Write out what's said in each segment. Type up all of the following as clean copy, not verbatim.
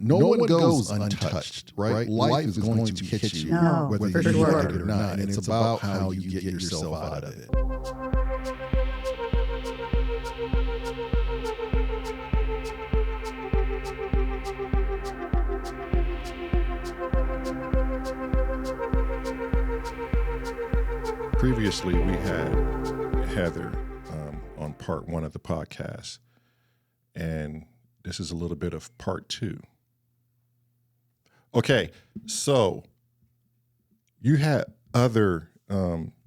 no one goes untouched, right? Life is going to hit you, No, whether for you sure. like it or not, and it's about how you get yourself out of it. Previously, we had Heather on part 1 of the podcast, and this is a little bit of part 2. Okay, so you had other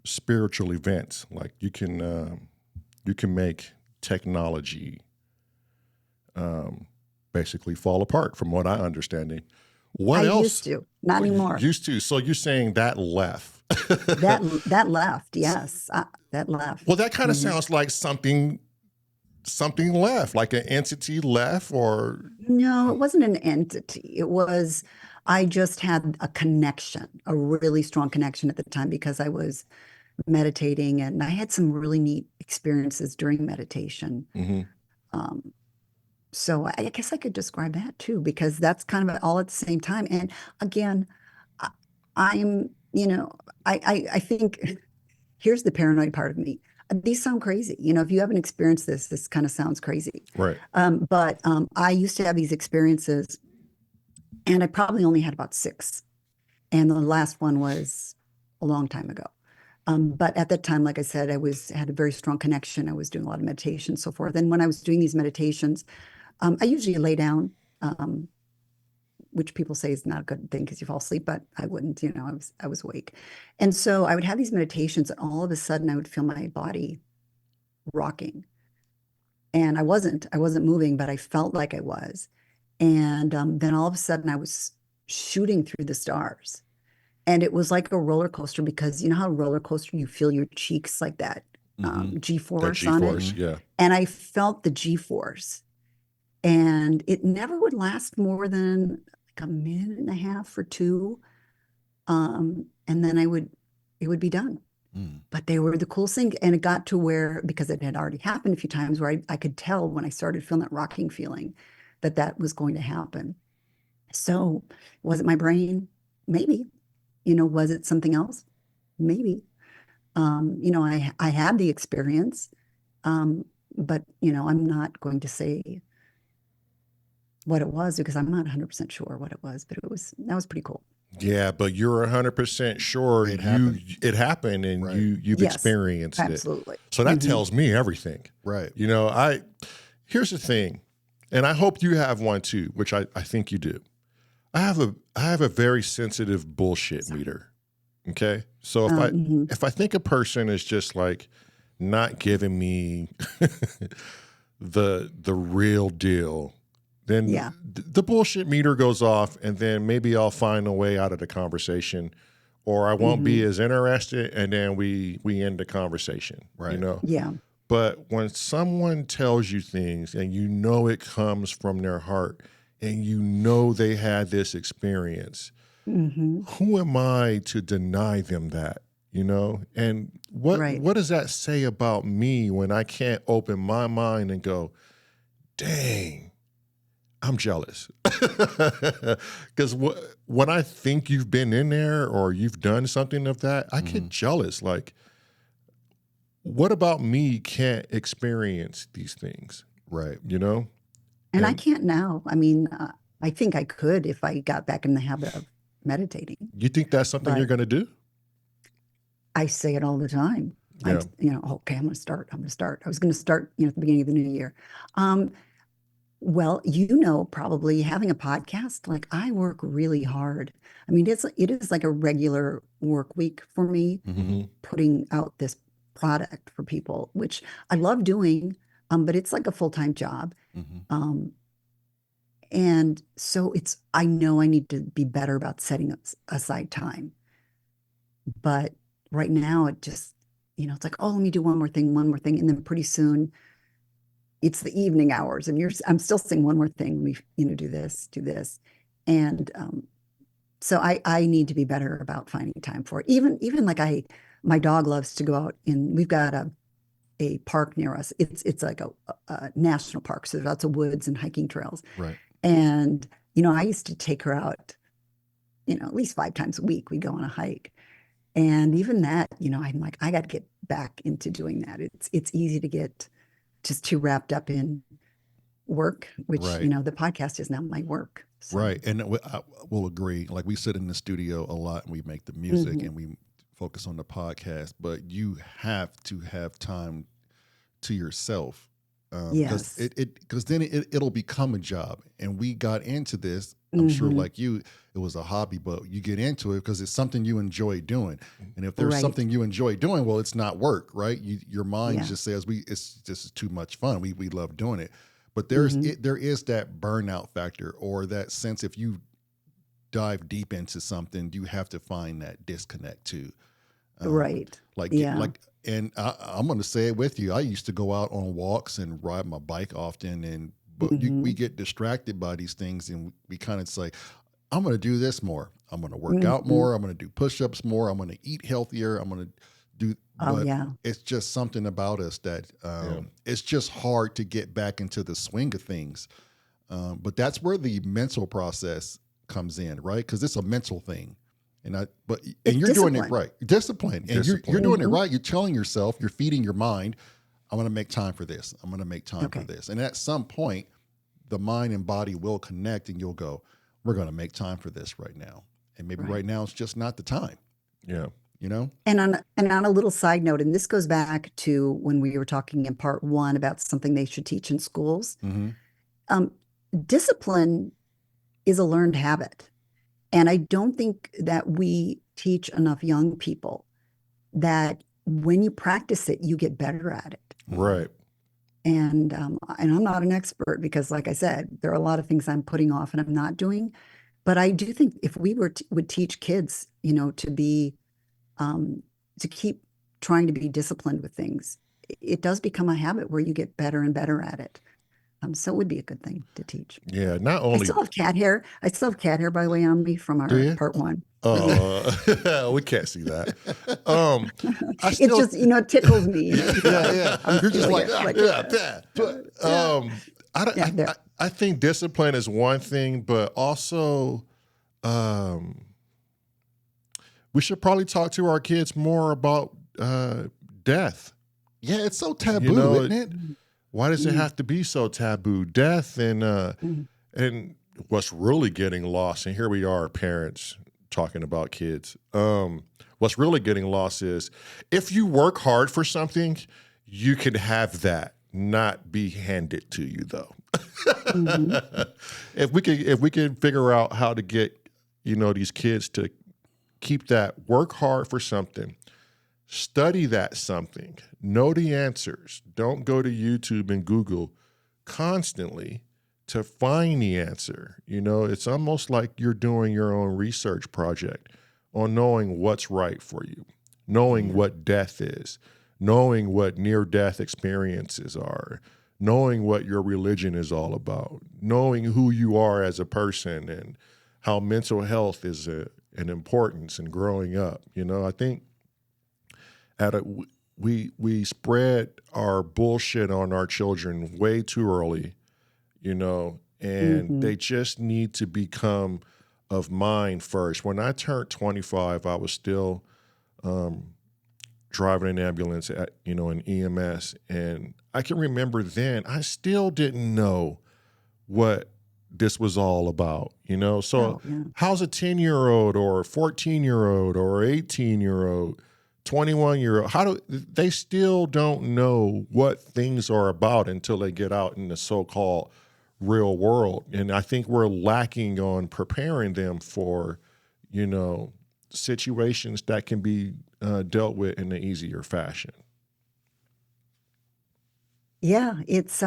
spiritual events, like you can make technology basically fall apart, from what I understanding. What else? I used to, not anymore. Used to. So you're saying that left? that left, yes, that left. Well, that kind of sounds like something left, like an entity left, or No, it wasn't an entity. It was, I just had a connection, a really strong connection at the time, because I was meditating and I had some really neat experiences during meditation. So I guess I could describe that too, because that's kind of all at the same time. And again, I'm, I think here's the paranoid part of me. These sound crazy. If you haven't experienced this kind of sounds crazy. right? But I used to have these experiences, and I probably only had about 6. And the last one was a long time ago. But at that time, like I said, had a very strong connection. I was doing a lot of meditation and so forth. And when I was doing these meditations, I usually lay down, which people say is not a good thing because you fall asleep, but I wouldn't, I was awake. And so I would have these meditations, and all of a sudden I would feel my body rocking. And I wasn't moving, but I felt like I was. And then all of a sudden I was shooting through the stars. And it was like a roller coaster, because you know how a roller coaster, you feel your cheeks like that G-force on it? Yeah. And I felt the G-force. And it never would last more than like a minute and a half or 2. And then it would be done. But they were the coolest thing. And it got to where, because it had already happened a few times, where I could tell when I started feeling that rocking feeling that was going to happen. So was it my brain? Maybe. Was it something else? Maybe. I had the experience, but, I'm not going to say what it was, because I'm not 100% sure what it was, but that was pretty cool. Yeah, but you're 100% sure it happened, and right. you've Yes, experienced absolutely. it. So that tells me everything. Right. Here's the thing, and I hope you have one too, which I think you do. I have a very sensitive bullshit meter. Okay? So if I think a person is just like not giving me the real deal, then the bullshit meter goes off, and then maybe I'll find a way out of the conversation, or I won't be as interested, and then we end the conversation. Right. Yeah. But when someone tells you things and it comes from their heart, and they had this experience, who am I to deny them that? And what does that say about me when I can't open my mind and go, dang, I'm jealous? Because when I think you've been in there or you've done something of that, I get jealous. Like, what about me can't experience these things? Right. And I can't now. I mean, I think I could if I got back in the habit of meditating. You think that's something you're going to do? I say it all the time. Yeah. Okay, I'm going to start. I was going to start, at the beginning of the new year. Well, probably having a podcast, like I work really hard. I mean, it is like a regular work week for me, putting out this product for people, which I love doing, but it's like a full-time job. And so I know I need to be better about setting aside time. But right now it just, it's like, oh, let me do one more thing. And then pretty soon it's the evening hours, and I'm still saying one more thing. We, do this. And so I need to be better about finding time for it. Even like my dog loves to go out, and we've got a park near us. It's like a national park. So there's lots of woods and hiking trails. Right. And I used to take her out, at least 5 times a week. We go on a hike. And even that, I'm like, I got to get back into doing that. It's easy to get just too wrapped up in work, which, Right. the podcast is now my work. So, Right. And I will agree. Like we sit in the studio a lot and we make the music Mhm. and we focus on the podcast, but you have to have time to yourself. Because Yes. because then it'll become a job. And we got into this, I'm sure Mhm. like you, it was a hobby, but you get into it because it's something you enjoy doing. And if there's Right. something you enjoy doing, well, it's not work, right? Your mind Yeah. just says it's just too much fun. We love doing it. But Mhm. there is that burnout factor or that sense if you dive deep into something, you have to find that disconnect too. Right. Yeah. And I'm going to say it with you. I used to go out on walks and ride my bike often, but we Mhm. get distracted by these things, and we kind of say, I'm going to do this more. I'm going to work out Mhm. more. I'm going to do push-ups more. I'm going to eat healthier. I'm going to do, Oh, but yeah. it's just something about us that Yeah. it's just hard to get back into the swing of things. But that's where the mental process comes in, right? Because it's a mental thing. And It's you're doing it discipline. right. Discipline. And you're Discipline. doing it Mhm. right. You're telling yourself, you're feeding your mind, I'm gonna make time for this. I'm gonna make time for Okay. this. And at some point, the mind and body will connect and you'll go, we're gonna make time for this right now. And maybe Right. right now it's just not the time, Yeah. you know? And on a little side note, and this goes back to when we were talking in part one about something they should teach in schools. Mm-hmm. Um, Discipline is a learned habit. And I don't think that we teach enough young people that when you practice it, you get better at it. Right. And I'm not an expert because, like I said, there are a lot of things I'm putting off and I'm not doing. But I do think if we would teach kids, to be to keep trying to be disciplined with things, it does become a habit where you get better and better at it. So it would be a good thing to teach. Yeah. Not I only still have cat hair. I still have cat hair, by the way, on me from Do our you? part one. Yeah. we can't see that. Um I It's still just, it tickles me. Yeah. You're just like, yeah. But I, don't- Yeah, there. I think discipline is one thing, but also um we should probably talk to our kids more about death. Yeah, it's so taboo, You know, isn't it? Why does it Mm, have to be so taboo? Death mm, and what's really getting lost, and here we are, parents talking about kids. What's really getting lost is if you work hard for something, you can have that not be handed to you, though. mhm. If we can figure out how to get these kids to keep that, work hard for something, study that something, know the answers. Don't go to YouTube and Google constantly to find the answer. It's almost like you're doing your own research project on knowing what's right for you, knowing Yeah. what death is, knowing what near-death experiences are, knowing what your religion is all about, knowing who you are as a person and how mental health is an importance in growing up. I think we spread our bullshit on our children way too early, and Mhm. they just need to become of mind first. When I turned 25, I was still driving an ambulance in EMS, and I can remember then I still didn't know what this was all about. So Oh, yeah. how's a 10-year-old or a 14-year-old or 18-year-old, 21-year-old, how do they still don't know what things are about until they get out in the so-called real world? And I think we're lacking on preparing them for, situations that can be dealt with in an easier fashion. Yeah, it's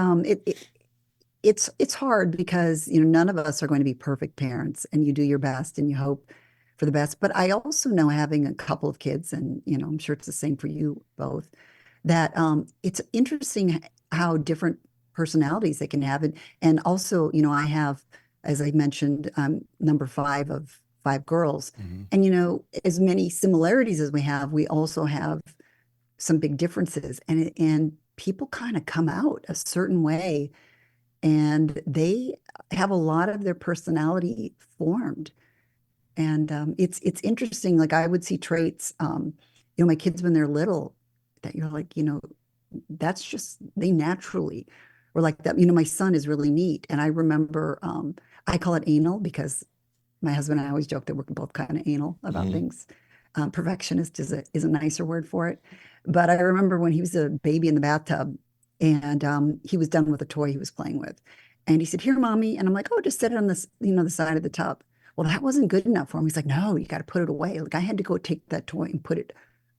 hard because none of us are going to be perfect parents, and you do your best and you hope for the best. But I also know, having a couple of kids, and I'm sure it's the same for you both, that it's interesting how different personalities they can have. And also, I have, as I mentioned, number five of five girls. Mm-hmm. And as many similarities as we have, we also have some big differences. And people kind of come out a certain way and they have a lot of their personality formed. And it's interesting. Like I would see traits, my kids when they're little, that you're like, that's just they naturally were like that. My son is really neat, and I remember I call it anal because my husband and I always joke that we're both kind of anal about things. Perfectionist is a nicer word for it. But I remember when he was a baby in the bathtub, and he was done with a toy he was playing with, and he said, "Here, mommy," and I'm like, "Oh, just set it on this, the side of the tub." Well, that wasn't good enough for him. He's like, "No, you got to put it away." Like I had to go take that toy and put it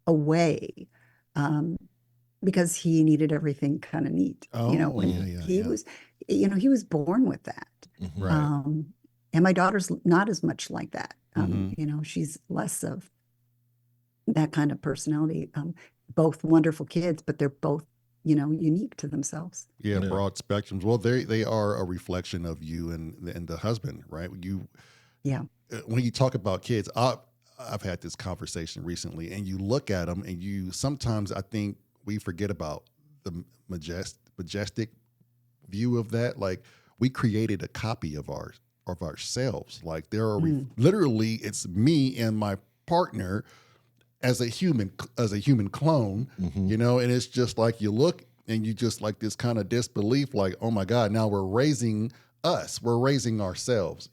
away. Um, because he needed everything kind of neat, Oh, when yeah, he yeah. was, he was born with that. Right. And my daughter's not as much like that. Mhm. She's less of that kind of personality. Both wonderful kids, but they're both, unique to themselves. Yeah, Yeah. broad spectrums. Well, they are a reflection of you and the husband, right? Yeah. When you talk about kids, I've had this conversation recently, and you look at them, and you sometimes I think we forget about the majestic view of that. Like we created a copy of ourselves. Like there are literally it's me and my partner as a human clone, and it's just like you look and you just like this kind of disbelief, like, oh my God, now we're raising ourselves,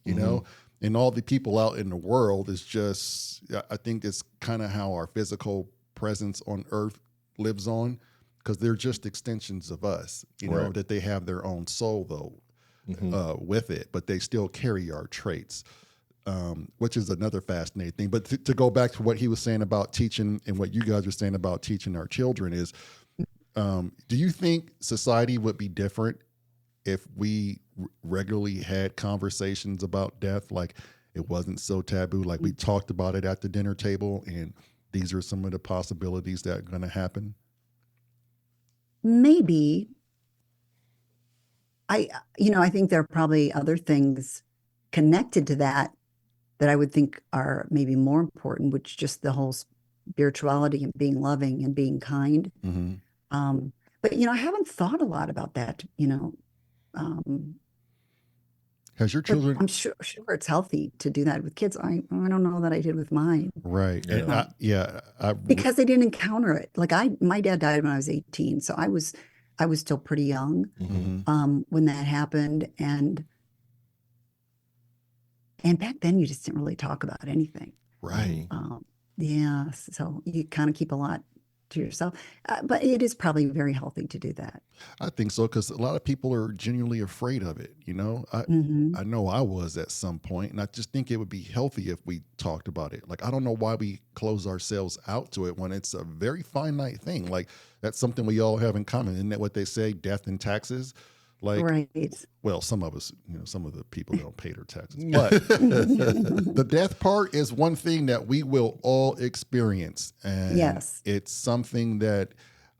and all the people out in the world is just, I think it's kind of how our physical presence on earth lives on, because they're just extensions of us, Right. that they have their own soul though, with it, but they still carry our traits. Which is another fascinating thing. But to go back to what he was saying about teaching and what you guys are saying about teaching our children is, do you think society would be different if we regularly had conversations about death? Like it wasn't so taboo, like we talked about it at the dinner table, and these are some of the possibilities that are going to happen? Maybe I think there are probably other things connected to that I would think are maybe more important, which just the whole spirituality and being loving and being kind. Mm-hmm. Um, but I haven't thought a lot about that, um, Has your but children? I'm sure it's healthy to do that with kids. I don't know that I did with mine. Right. And Yeah. Because they didn't encounter it. Like my dad died when I was 18, so I was still pretty young mm-hmm. when that happened, and back then you just didn't really talk about anything. Right. Yeah, so you kind of keep a lot to yourself, but it is probably very healthy to do that. I think so, because a lot of people are genuinely afraid of it. Hmm. I know I was at some point, and I just think it would be healthy if we talked about it. Like I don't know why we close ourselves out to it when it's a very finite thing. Like that's something we all have in common. Isn't that what they say? Death and taxes. Like, Right. well, some of us, some of the people don't pay their taxes, but the death part is one thing that we will all experience, and Yes. it's something that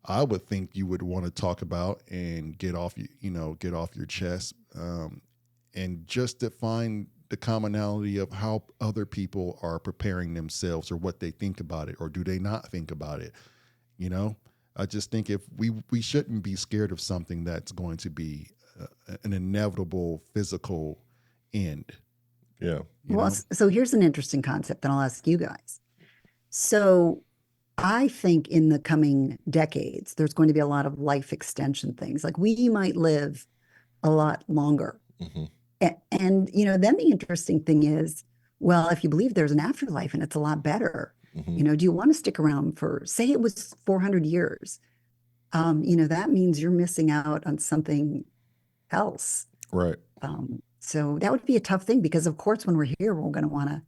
I would think you would want to talk about and get off your chest, and just to find the commonality of how other people are preparing themselves, or what they think about it, or do they not think about it. I just think if we shouldn't be scared of something that's going to be an inevitable physical end. Yeah. Well, so here's an interesting concept, and I'll ask you guys. So I think in the coming decades, there's going to be a lot of life extension things. Like we might live a lot longer. Mhm. And then the interesting thing is, well, if you believe there's an afterlife and it's a lot better, Mhm. do you want to stick around for, say it was 400 years? That means you're missing out on something else. Right. So that would be a tough thing because, of course, when we're here, we're going to want to,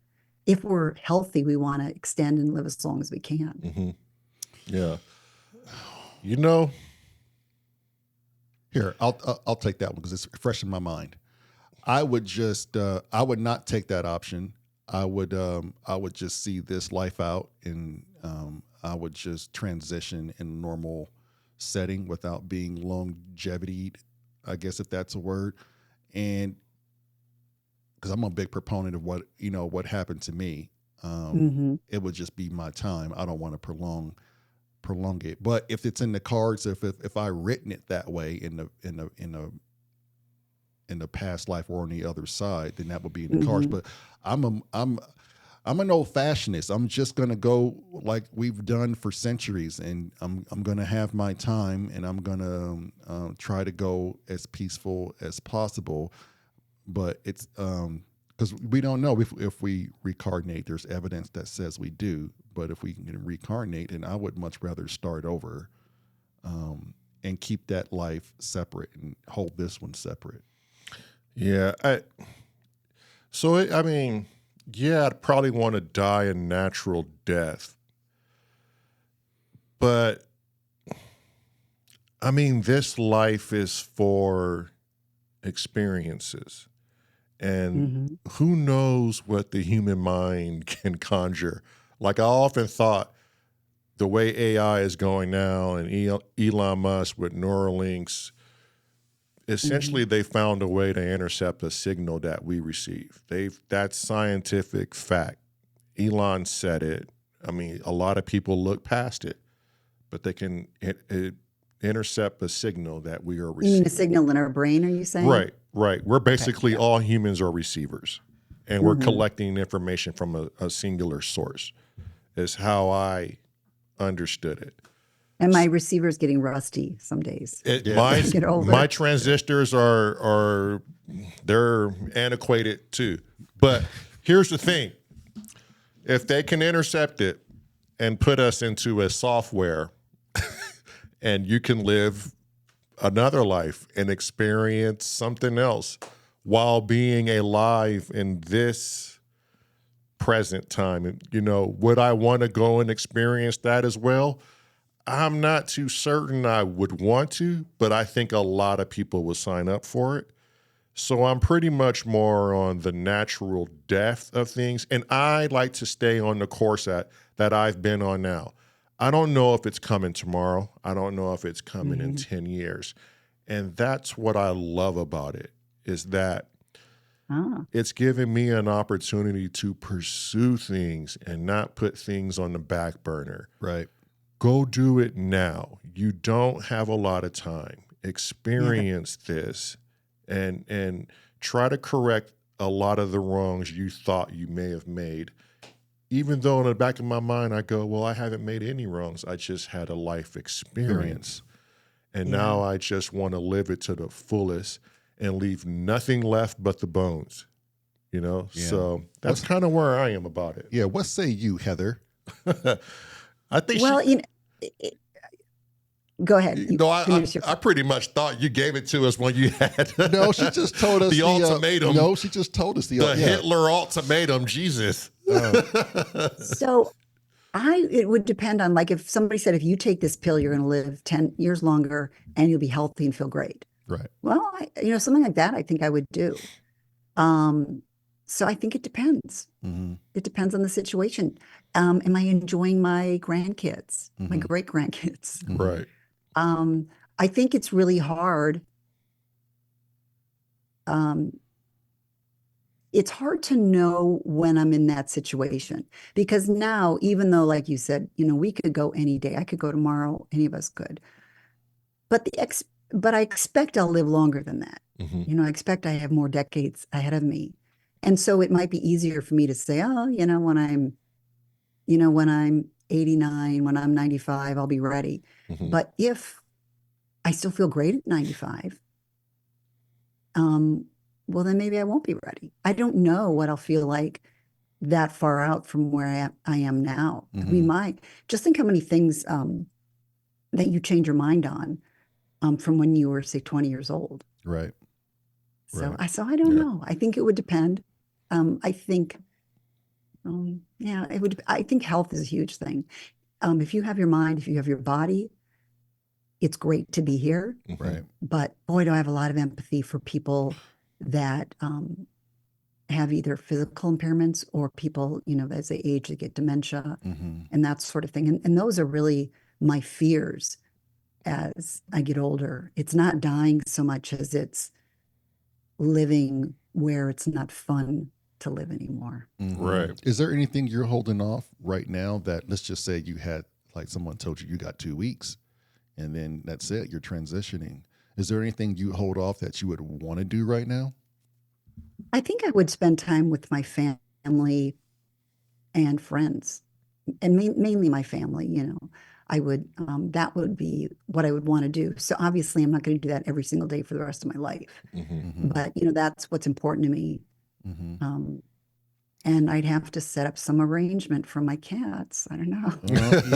if we're healthy, we want to extend and live as long as we can. Mhm. Yeah. You know, Here, I'll take that one because it's fresh in my mind. I would not take that option. I would just see this life out, and I would just transition in a normal setting without being longevity, I guess, if that's a word. And because I'm a big proponent of what happened to me, Hmm. it would just be my time. I don't want to prolong it. But if it's in the cards, if I written it that way in the in the past life or on the other side, then that would be in the cards. But I'm an old fashionist. I'm just gonna go like we've done for centuries, and I'm gonna have my time, and I'm gonna try to go as peaceful as possible. But it's because we don't know if we reincarnate. There's evidence that says we do, but if we can reincarnate, then I would much rather start over and keep that life separate and hold this one separate. Yeah. I'd probably want to die a natural death. But, I mean, this life is for experiences. And who knows what the human mind can conjure. Like I often thought the way AI is going now and Elon Musk with Neuralinks, essentially they found a way to intercept a signal that we receive. That's scientific fact. Elon said it. I mean, a lot of people look past it, but they can intercept a signal that we are receiving. You mean a signal in our brain, are you saying? Right. We're basically all humans are receivers, and we're collecting information from a singular source is how I understood it. And my receiver's getting rusty some days. My transistors are they're antiquated too. But here's the thing. If they can intercept it and put us into a software and you can live another life and experience something else while being alive in this present time, and would I want to go and experience that as well? I'm not too certain I would want to, but I think a lot of people would sign up for it. So I'm pretty much more on the natural death of things. And I like to stay on the course that I've been on now. I don't know if it's coming tomorrow. I don't know if it's coming in 10 years. And that's what I love about it, is that it's giving me an opportunity to pursue things and not put things on the back burner. Right. Go do it now. You don't have a lot of time. Experience this and try to correct a lot of the wrongs you thought you may have made. Even though in the back of my mind, I go, well, I haven't made any wrongs. I just had a life experience. And now I just want to live it to the fullest and leave nothing left but the bones, So that's kind of where I am about it. Yeah. What say you, Heather? I think go ahead. I pretty much thought you gave it to us when you had No, she just told us the ultimatum. No, she just told us the Hitler ultimatum. Jesus. So it would depend on, like, if somebody said, if you take this pill, you're going to live 10 years longer and you'll be healthy and feel great. Right. Well, something like that, I think I would do. So I think it depends. It depends on the situation. Am I enjoying my grandkids, my great grandkids? Right. I think it's really hard. It's hard to know when I'm in that situation, because now, even though, like you said, we could go any day, I could go tomorrow, any of us could, but I expect I'll live longer than that. I expect I have more decades ahead of me. And so it might be easier for me to say, when I'm 89, when I'm 95, I'll be ready. But if I still feel great at 95, well, then maybe I won't be ready. I don't know what I'll feel like that far out from where I am now. We might just think how many things that you change your mind on from when you were, say, 20 years old. Right. So I don't know. I think it would depend. I think, it would. I think health is a huge thing. If you have your mind, if you have your body, it's great to be here. Right. But boy, do I have a lot of empathy for people that have either physical impairments or people, as they age, they get dementia and that sort of thing. And those are really my fears as I get older. It's not dying so much as it's living where it's not fun to live anymore. Right. Is there anything you're holding off right now that, let's just say you had, like someone told you got 2 weeks and then that's it, you're transitioning. Is there anything you hold off that you would want to do right now? I think I would spend time with my family and friends, and mainly my family, you know. I would, that would be what I would want to do. So obviously, I'm not going to do that every single day for the rest of my life. Mm-hmm. But, you know, that's what's important to me. Mm-hmm. And I'd have to set up some arrangement for my cats. I don't know.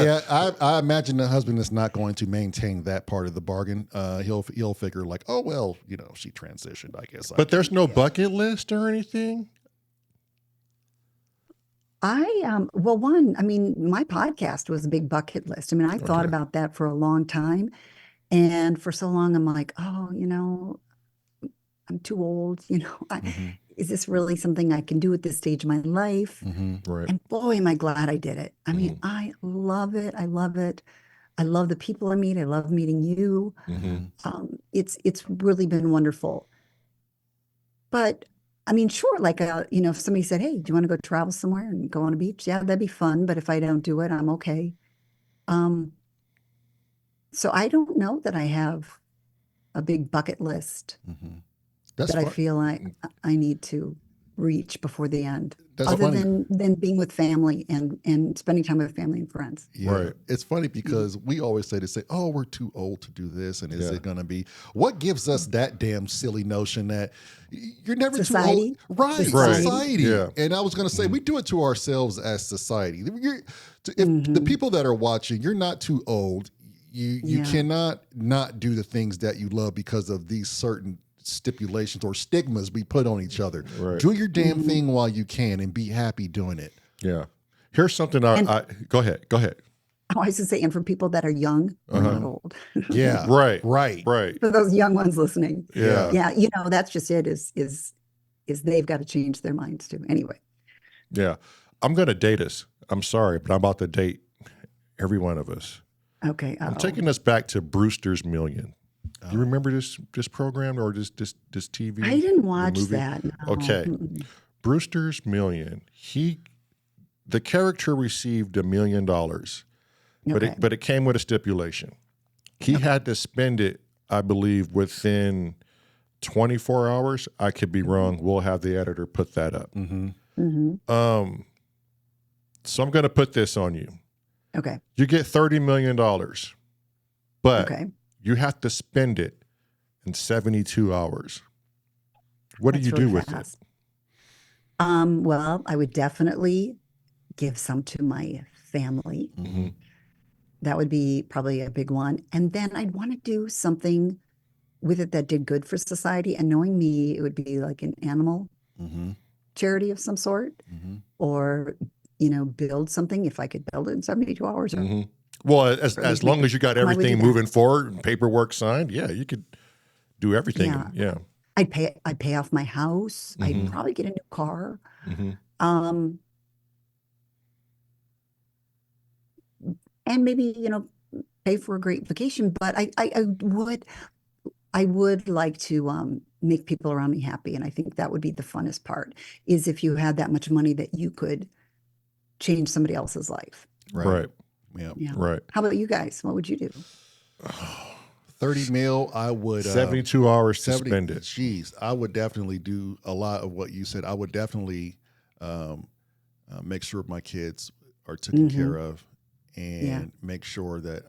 Yeah, I imagine the husband is not going to maintain that part of the bargain. He'll figure like, oh well, you know, she transitioned. I guess. But there's no bucket list or anything. Well, one, I mean, my podcast was a big bucket list. I mean, I thought Okay. about that for a long time. And for so long, I'm like, oh, you know, I'm too old. You know, Mm-hmm. is this really something I can do at this stage of my life? Mm-hmm. Right. And boy, am I glad I did it. I mean, I love it. I love it. I love the people I meet. I love meeting you. Mm-hmm. It's really been wonderful. But I mean, sure, like, you know, if somebody said, hey, do you want to go travel somewhere and go on a beach? Yeah, that'd be fun. But if I don't do it, I'm okay. Um, so I don't know that I have a big bucket list Mm-hmm. That's that I fun. feel I need to reach before the end, That's other funny. than being with family and spending time with family and friends. Yeah. Right. It's funny because we always say, oh, we're too old to do this. And is Yeah. it going to be, what gives us that damn silly notion that you're never Society? too old? Right. Society. Society. Yeah. And I was going to say, we do it to ourselves as society. If the people that are watching, you're not too old. You Yeah. cannot not do the things that you love because of these certain stipulations or stigmas we put on each other. Right. Do your damn thing while you can and be happy doing it. Yeah. Here's something And- I go ahead. Go ahead. Oh, I was to say, and for people that are young, we're not old. Yeah. Right. Right. Right. For those young ones listening. Yeah. Yeah, you know, that's just it, is they've got to change their minds too. Anyway. Yeah. I'm going to date us. I'm sorry, but I'm about to date every one of us. Okay. I'm taking us back to Brewster's Million. You remember this program or this TV? I didn't the watch movie? that. No. Okay. Mm-mm. Brewster's Million. The character received $1 million, but Okay. it came with a stipulation. He had to spend it, I believe, within 24 hours. I could be wrong. We'll have the editor put that up. Mm-hmm. Mhm. So I'm going to put this on you. Okay. You get $30 million, but Okay. you have to spend it in 72 hours. What do That's you do really with fast. it? Well, I would definitely give some to my family. Mm-hmm. That would be probably a big one. And then I'd want to do something with it that did good for society. And knowing me, it would be like an animal Mm-hmm. charity of some sort, Mm-hmm. or, you know, build something if I could build it in 72 hours. Or, Mhm. Well, as long as you got I would do everything that. moving forward and paperwork signed, yeah, you could do everything. Yeah. Yeah. I'd pay off my house. Mhm. I'd probably get a new car. Mhm. And maybe, you know, pay for a great vacation. But I would like to make people around me happy. And I think that would be the funnest part, is if you had that much money that you could change somebody else's life. Right. Yeah. Yeah. Right. How about you guys? What would you do? 30 mil, I would 72 hours to 70 spend it. Geez, I would definitely do a lot of what you said. I would definitely make sure my kids are taken Mhm. care of, and Yeah. make sure that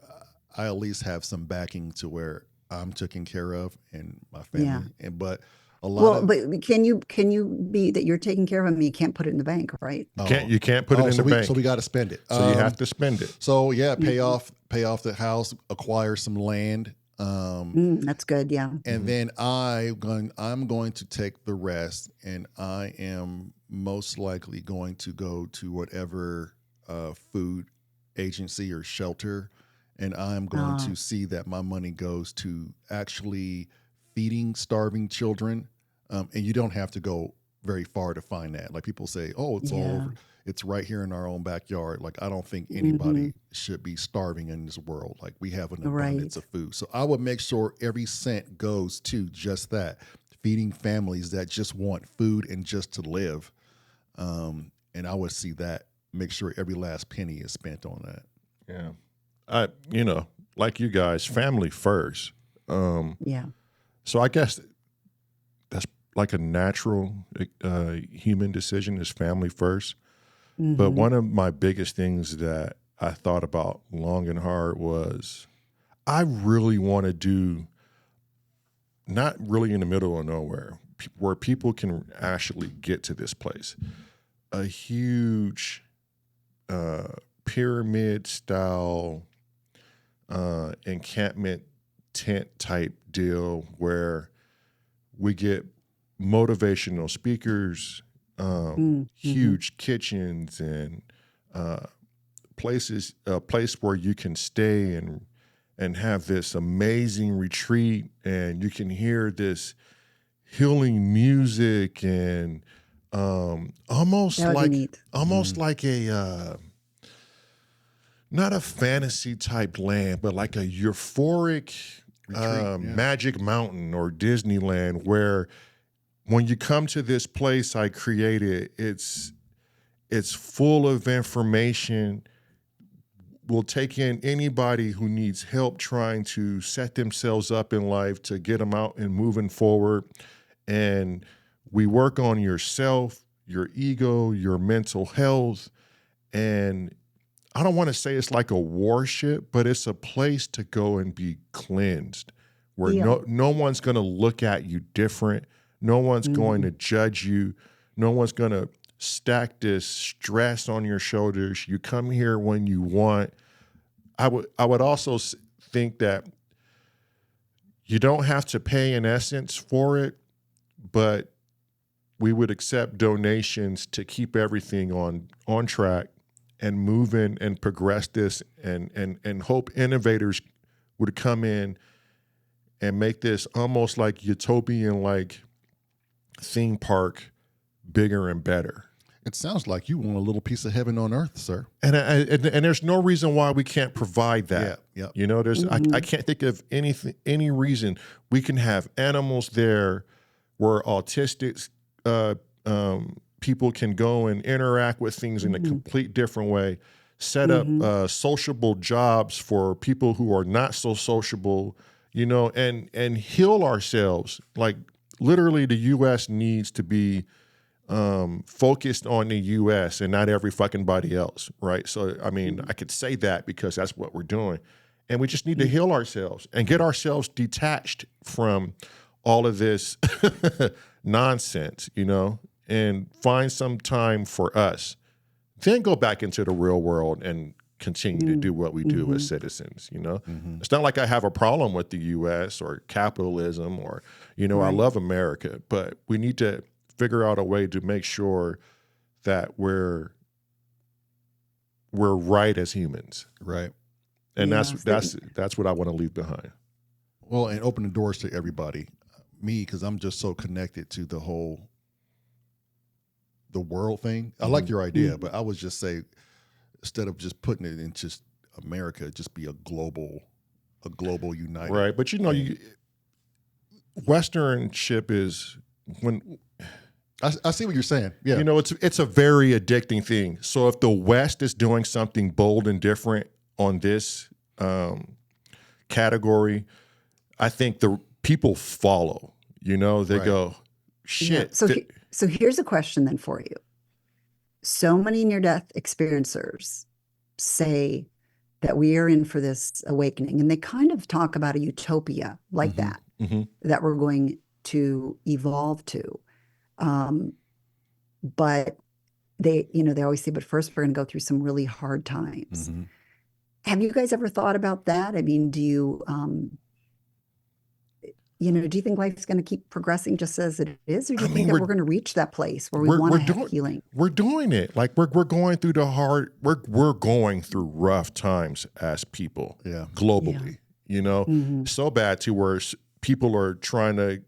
I at least have some backing to where I'm taken care of and my family. Yeah. And but a lot Well, of but can you be that you're taking care of them? You can't put it in the bank, right? You can't put it in so the bank. So we got to spend it. So you have to spend it. So yeah, pay Mhm. off the house, acquire some land. That's good. Yeah. And then I'm going to take the rest, and I am most likely going to go to whatever food agency or shelter, and I'm going to see that my money goes to actually feeding starving children. And you don't have to go very far to find that. Like people say, oh, it's all Yeah. over. It's right here in our own backyard. Like I don't think anybody Mhm. should be starving in this world. Like we have an Right. abundance of food. So I would make sure every cent goes to just that, feeding families that just want food and just to live. And I would see that, make sure every last penny is spent on that. Yeah. Like you guys, family first. Yeah. So I guess that's like a natural human decision is family first. But one of my biggest things that I thought about long and hard was I really want to do, not really in the middle of nowhere, where people can actually get to this place. A huge pyramid style encampment tent type deal where we get motivational speakers, huge kitchens and a place where you can stay and have this amazing retreat, and you can hear this healing music and almost like a not a fantasy type land, but like a euphoric Magic Mountain or Disneyland, where when you come to this place I created, it's full of information. We'll take in anybody who needs help trying to set themselves up in life to get them out and moving forward. And we work on yourself, your ego, your mental health. And I don't want to say it's like a worship, but it's a place to go and be cleansed, where no one's going to look at you different. No one's going to judge you. No one's going to stack this stress on your shoulders. You come here when you want. I would also think that you don't have to pay in essence for it, but we would accept donations to keep everything on track and moving and progress this, and hope innovators would come in and make this almost like utopian, like theme park bigger and better. It sounds like you want a little piece of heaven on earth, sir. And there's no reason why we can't provide that. Yeah. You know, there's I can't think of any reason we can have animals there where autistic people can go and interact with things in a complete different way. Set up sociable jobs for people who are not so sociable. You know, and heal ourselves. Like literally, the U.S. needs to be focused on the U.S. and not every fucking body else, right? So, I mean, I could say that because that's what we're doing. And we just need to heal ourselves and get ourselves detached from all of this nonsense, you know, and find some time for us. Then go back into the real world and continue to do what we do as citizens, you know? It's not like I have a problem with the U.S. or capitalism or, you know, I love America, but we need to figure out a way to make sure that we're right as humans. Right. And that's what I want to leave behind. Well, and open the doors to everybody. Me, because I'm just so connected to the world thing. I like your idea, but I would just say, instead of just putting it in just America, just be a global united. Right. But you know, Westernship is when I see what you're saying. Yeah. You know, it's a very addicting thing. So if the West is doing something bold and different on this category, I think the people follow. You know, they go, shit. Yeah. So here's a question then for you. So many near-death experiencers say that we are in for this awakening, and they kind of talk about a utopia like that we're going to evolve to. But they always say, but first we're going to go through some really hard times. Have you guys ever thought about that? I mean, do you, do you think life's going to keep progressing just as it is? Or do you think that we're going to reach that place where we want to have healing? We're doing it. Like we're going through we're going through rough times as people globally, you know, so bad to where people are trying to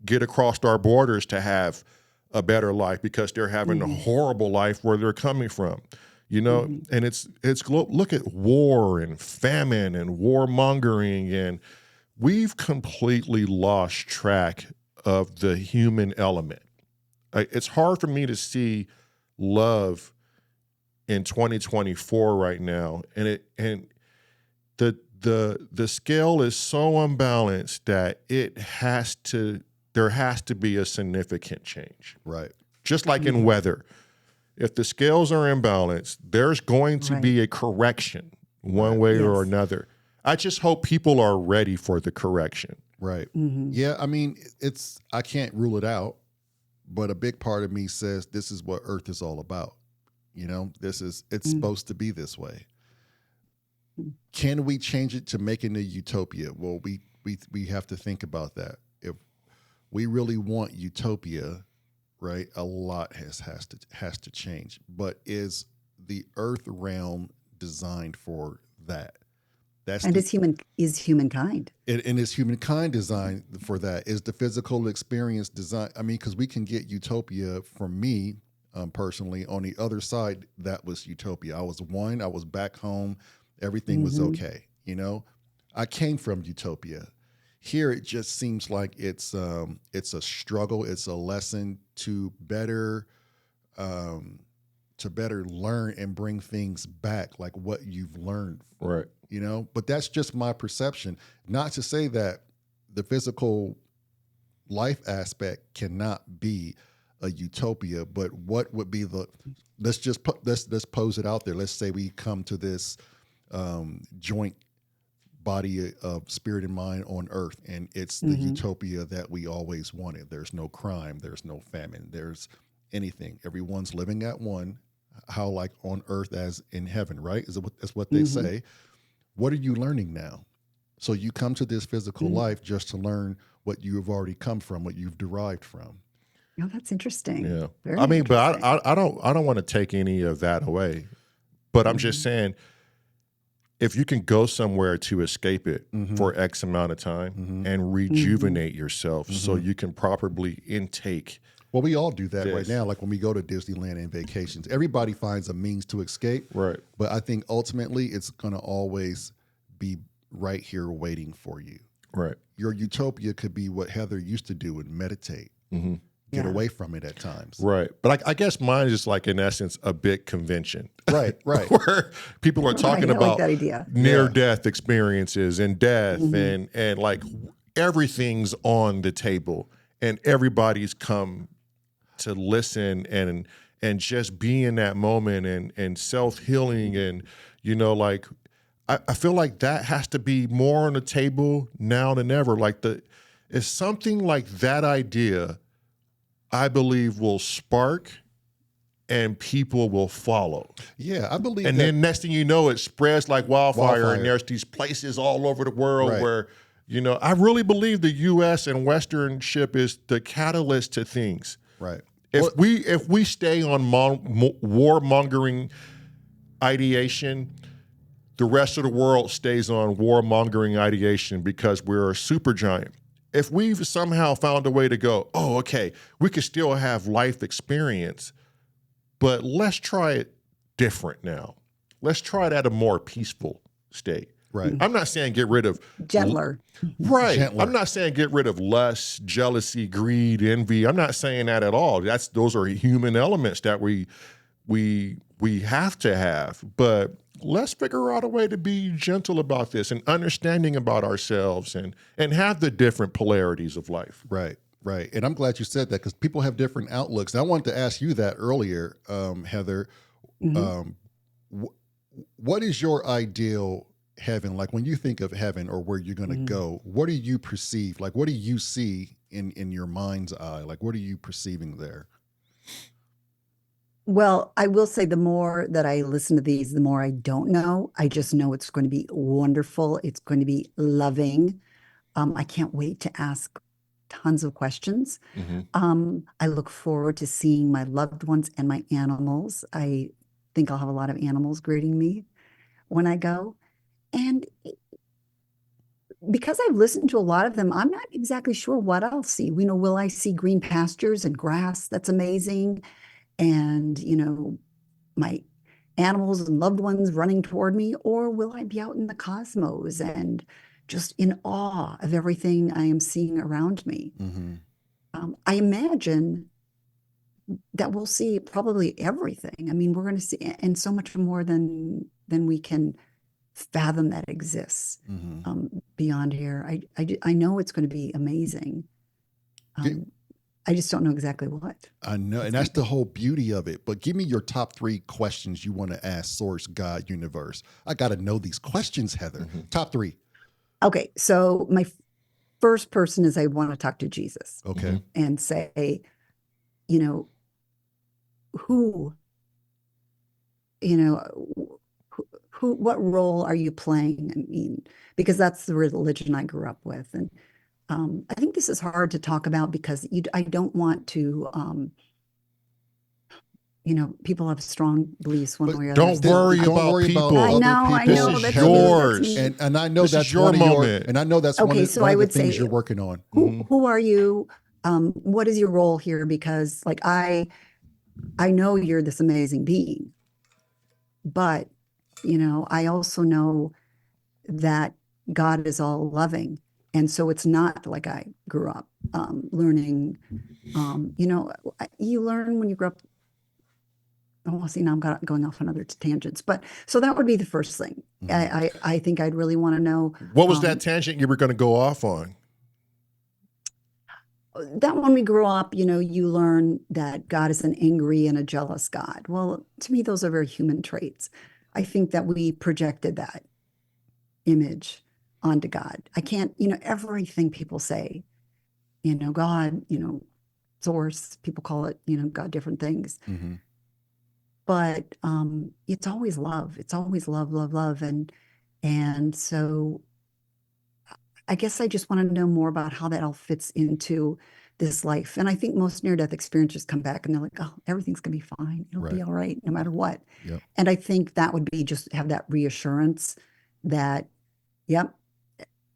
get across our borders to have a better life because they're having a horrible life where they're coming from, you know, and it's look at war and famine and warmongering, and we've completely lost track of the human element. It's hard for me to see love in 2024 right now, and the scale is so unbalanced that there has to be a significant change. Right. Just like in weather. If the scales are imbalanced, there's going to be a correction one way or another. I just hope people are ready for the correction. Right. Yeah, I mean, I can't rule it out, but a big part of me says this is what Earth is all about. You know, it's supposed to be this way. Can we change it to making a utopia? Well, we have to think about that. If we really want utopia, right, a lot has to change. But is the Earth realm designed for that? Is humankind? And is humankind designed for that? Is the physical experience designed? I mean, because we can get utopia from me personally. On the other side, that was utopia. I was back home. Everything was okay. You know, I came from utopia. Here, it just seems like it's a struggle. It's a lesson to better learn and bring things back, like what you've learned. Right. You know, but that's just my perception. Not to say that the physical life aspect cannot be a utopia, but what would be let's pose it out there. Let's say we come to this joint body of spirit and mind on Earth, and it's the utopia that we always wanted. There's no crime, there's no famine, there's anything. Everyone's living at one, how like on Earth as in heaven, right? That's what they say. What are you learning now? So you come to this physical life just to learn what you have already come from, what you've derived from. Oh, that's interesting. Yeah. Very I mean, interesting. but I don't want to take any of that away. But I'm just saying, if you can go somewhere to escape it for X amount of time and rejuvenate yourself so you can properly intake. Well, we all do that Yes. right now. Like when we go to Disneyland and vacations, everybody finds a means to escape. Right. But I think ultimately it's going to always be right here waiting for you. Right. Your utopia could be what Heather used to do and meditate, get away from it at times. Right. But I guess mine is like, in essence, a big convention. Right. Where people are talking I like about that idea. near-death experiences and death and like everything's on the table and everybody's come to listen and just be in that moment and self-healing and, you know, like I feel like that has to be more on the table now than ever. Like it's something like that idea, I believe, will spark and people will follow. Yeah, I believe And that. then next thing you know, it spreads like wildfire. And there's these places all over the world where, you know, I really believe the U.S. and Western ship is the catalyst to things. Right. If we stay on warmongering ideation, the rest of the world stays on warmongering ideation because we're a supergiant. If we've somehow found a way to go, oh, okay, we could still have life experience, but let's try it different now. Let's try it at a more peaceful state. Right. I'm not saying get rid of Gentler. Right. Gentler. I'm not saying get rid of lust, jealousy, greed, envy. I'm not saying that at all. Those are human elements that we have to have. But let's figure out a way to be gentle about this and understanding about ourselves and have the different polarities of life. Right. Right. And I'm glad you said that because people have different outlooks. And I wanted to ask you that earlier, Heather. What is your ideal heaven? Like when you think of heaven or where you're going to go, what do you perceive? Like, what do you see in your mind's eye? Like, what are you perceiving there? Well, I will say the more that I listen to these, the more I don't know. I just know it's going to be wonderful. It's going to be loving. I can't wait to ask tons of questions. I look forward to seeing my loved ones and my animals. I think I'll have a lot of animals greeting me when I go. And because I've listened to a lot of them, I'm not exactly sure what I'll see. You know, will I see green pastures and grass? That's amazing. And, you know, my animals and loved ones running toward me, or will I be out in the cosmos and just in awe of everything I am seeing around me? I imagine that we'll see probably everything. I mean, we're going to see, and so much more than we can fathom that exists Mm-hmm. beyond here. I know it's going to be amazing. I just don't know exactly what. I know, and that's the whole beauty of it. But give me your top 3 questions you want to ask Source, God, Universe. I got to know these questions, Heather. Mm-hmm. Top 3. Okay, so my first person is I want to talk to Jesus Okay. and say, you know, who, you know, what role are you playing? I mean, because that's the religion I grew up with. And I think this is hard to talk about because I don't want to, people have strong beliefs one But way or don't the other. worry don't about worry people. about I other know, I people. know. This is That's Heather. me, yours. that's me. And I know This that's is your one of your, moment. and I know that's Okay, one so of I the would things say, you're working on. who are you? What is your role here? Because like I know you're this amazing being, but I also know that God is all loving. And so it's not like I grew up learning, you learn when you grow up. Oh, see, now I'm going off on other tangents. But so that would be the first thing. Mhm. I think I'd really want to know. What was that tangent you were going to go off on? That when we grow up, you learn that God is an angry and a jealous God. Well, to me, those are very human traits. I think that we projected that image onto God. I can't, everything people say, God, source, people call it, God, different things. Mm-hmm. But it's always love. It's always love, love, love. And so I guess I just want to know more about how that all fits into this life. And I think most near-death experiences come back and they're like, oh, everything's going to be fine. It'll be Right. all right, no matter what. Yep. And I think that would be just have that reassurance that, yep,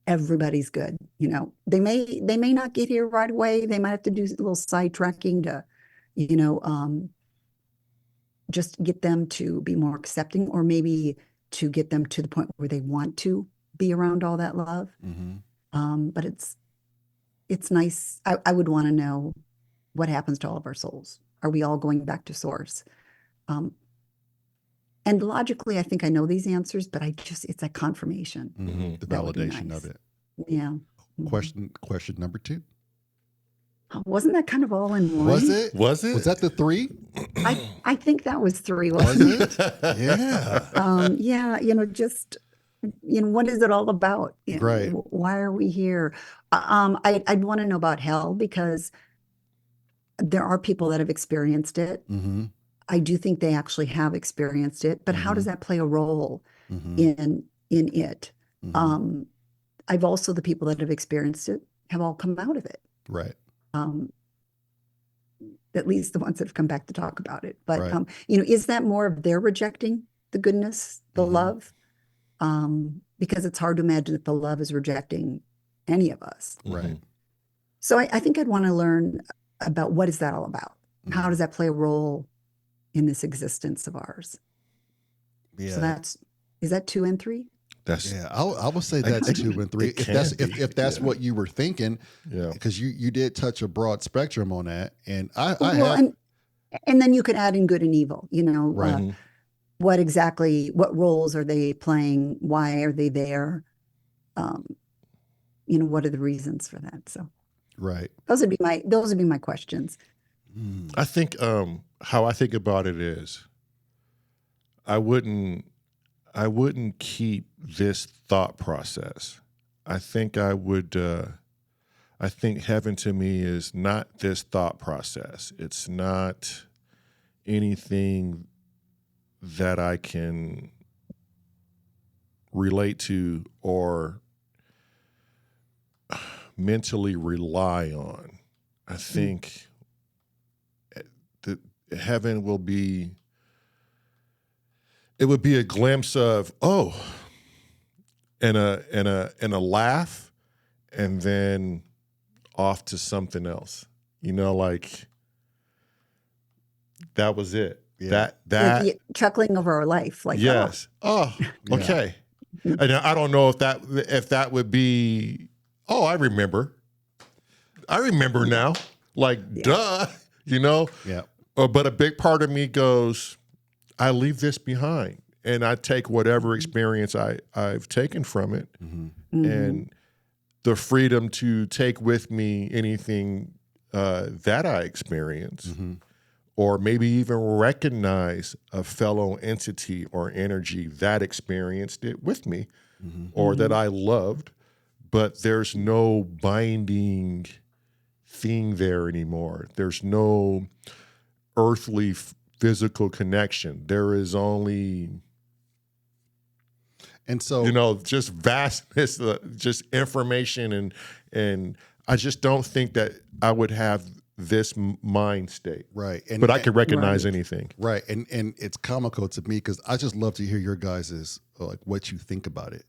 everybody's good. They may not get here right away. They might have to do a little sidetracking to, just get them to be more accepting, or maybe to get them to the point where they want to be around all that love. Mm-hmm. But it's nice. I would want to know what happens to all of our souls. Are we all going back to source? And logically, I think I know these answers, but it's a confirmation. Mm-hmm. The That would be validation nice. of it. Yeah. Question number 2. Wasn't that kind of all in one? Was it? Was it? Was that the 3? I think that was 3, Was wasn't it? it? Yeah. Yeah, just what is it all about? Right. Why are we here? I'd want to know about hell because there are people that have experienced it. Mm-hmm. I do think they actually have experienced it, but how does that play a role Mm-hmm. in it? Mm-hmm. I've also the people that have experienced it have all come out of it. Right. At least the ones that have come back to talk about it. But Right. Is that more of their rejecting the goodness, the love? Because it's hard to imagine that the love is rejecting any of us. Right. So I think I'd want to learn about what is that all about? How does that play a role in this existence of ours? Yeah. So is that 2 and 3? Yeah, I would say that's 2 and 3. If that's what you were thinking, because you did touch a broad spectrum on that, and and then you could add in good and evil. Right. What roles are they playing? Why are they there? What are the reasons for that? So, right. Those would be my questions. I think how I think about it is, I wouldn't keep this thought process. I think I would. I think heaven to me is not this thought process. It's not anything that I can relate to or mentally rely on. I think that heaven will be. It would be a glimpse of and a laugh, and then off to something else. Like that was it. Yeah. That like chuckling over our life, like yes. Oh, okay. And I don't know if that would be. Oh, I remember now. Like duh, Yeah. But a big part of me goes, I leave this behind. and I take whatever experience I've taken from it, and the freedom to take with me anything that I experience, or maybe even recognize a fellow entity or energy that experienced it with me, or that I loved, but there's no binding thing there anymore. There's no earthly physical connection. There is only, And so, just vastness, just information, and I just don't think that I would have this mind state. right. But I can recognize anything. Right. And it's comical to me because I just love to hear your guys's like what you think about it.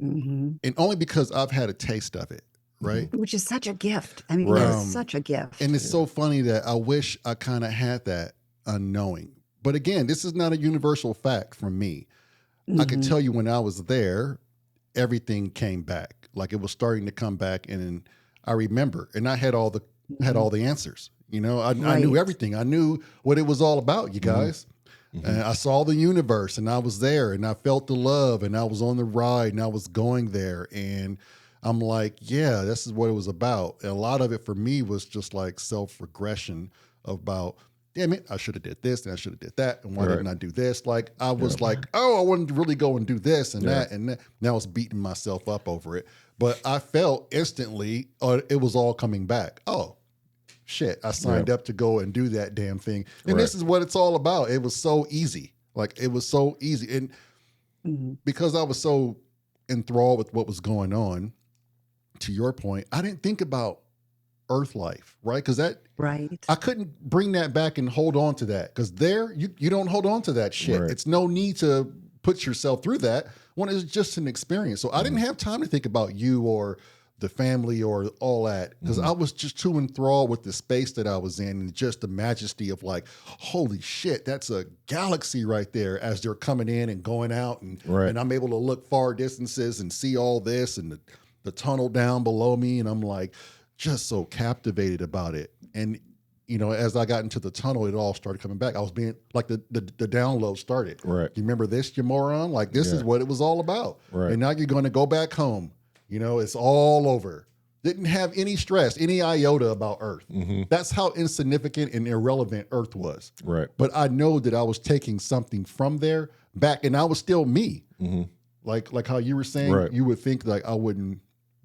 And only because I've had a taste of it, right? Which is such a gift. I mean, Right. it's such a gift. And it's so funny that I wish I kind of had that unknowing. But again, this is not a universal fact from me. I can tell you when I was there, everything came back. Like it was starting to come back, and I remember, and I had all the answers. I knew everything. I knew what it was all about, you guys. And I saw the universe, and I was there, and I felt the love, and I was on the ride, and I was going there, and I'm like, yeah, this is what it was about. And a lot of it for me was just like self-regression about, damn it, I should have did this, and I should have did that, and why didn't I do this? Like I was like, oh, I wanted to really go and do this and that, and that. And I was beating myself up over it. But I felt instantly it was all coming back. Oh, shit, I signed up to go and do that damn thing. And this is what it's all about. It was so easy. Like it was so easy. And because I was so enthralled with what was going on, to your point, I didn't think about Earth life, right? Because I couldn't bring that back and hold on to that. Because there, you don't hold on to that shit. Right. It's no need to put yourself through that when it's just an experience. So I didn't have time to think about you or the family or all that, because I was just too enthralled with the space that I was in and just the majesty of like, holy shit, that's a galaxy right there as they're coming in and going out, and I'm able to look far distances and see all this and the tunnel down below me, and I'm like just so captivated about it. And as I got into the tunnel, it all started coming back. I was being like the download started. Right. You remember this, you moron? Like this is what it was all about. Right. And now you're going to go back home. It's all over. Didn't have any stress, any iota about Earth. That's how insignificant and irrelevant Earth was. Right. But I know that I was taking something from there back, and I was still me. Like how you were saying, you would think like I wouldn't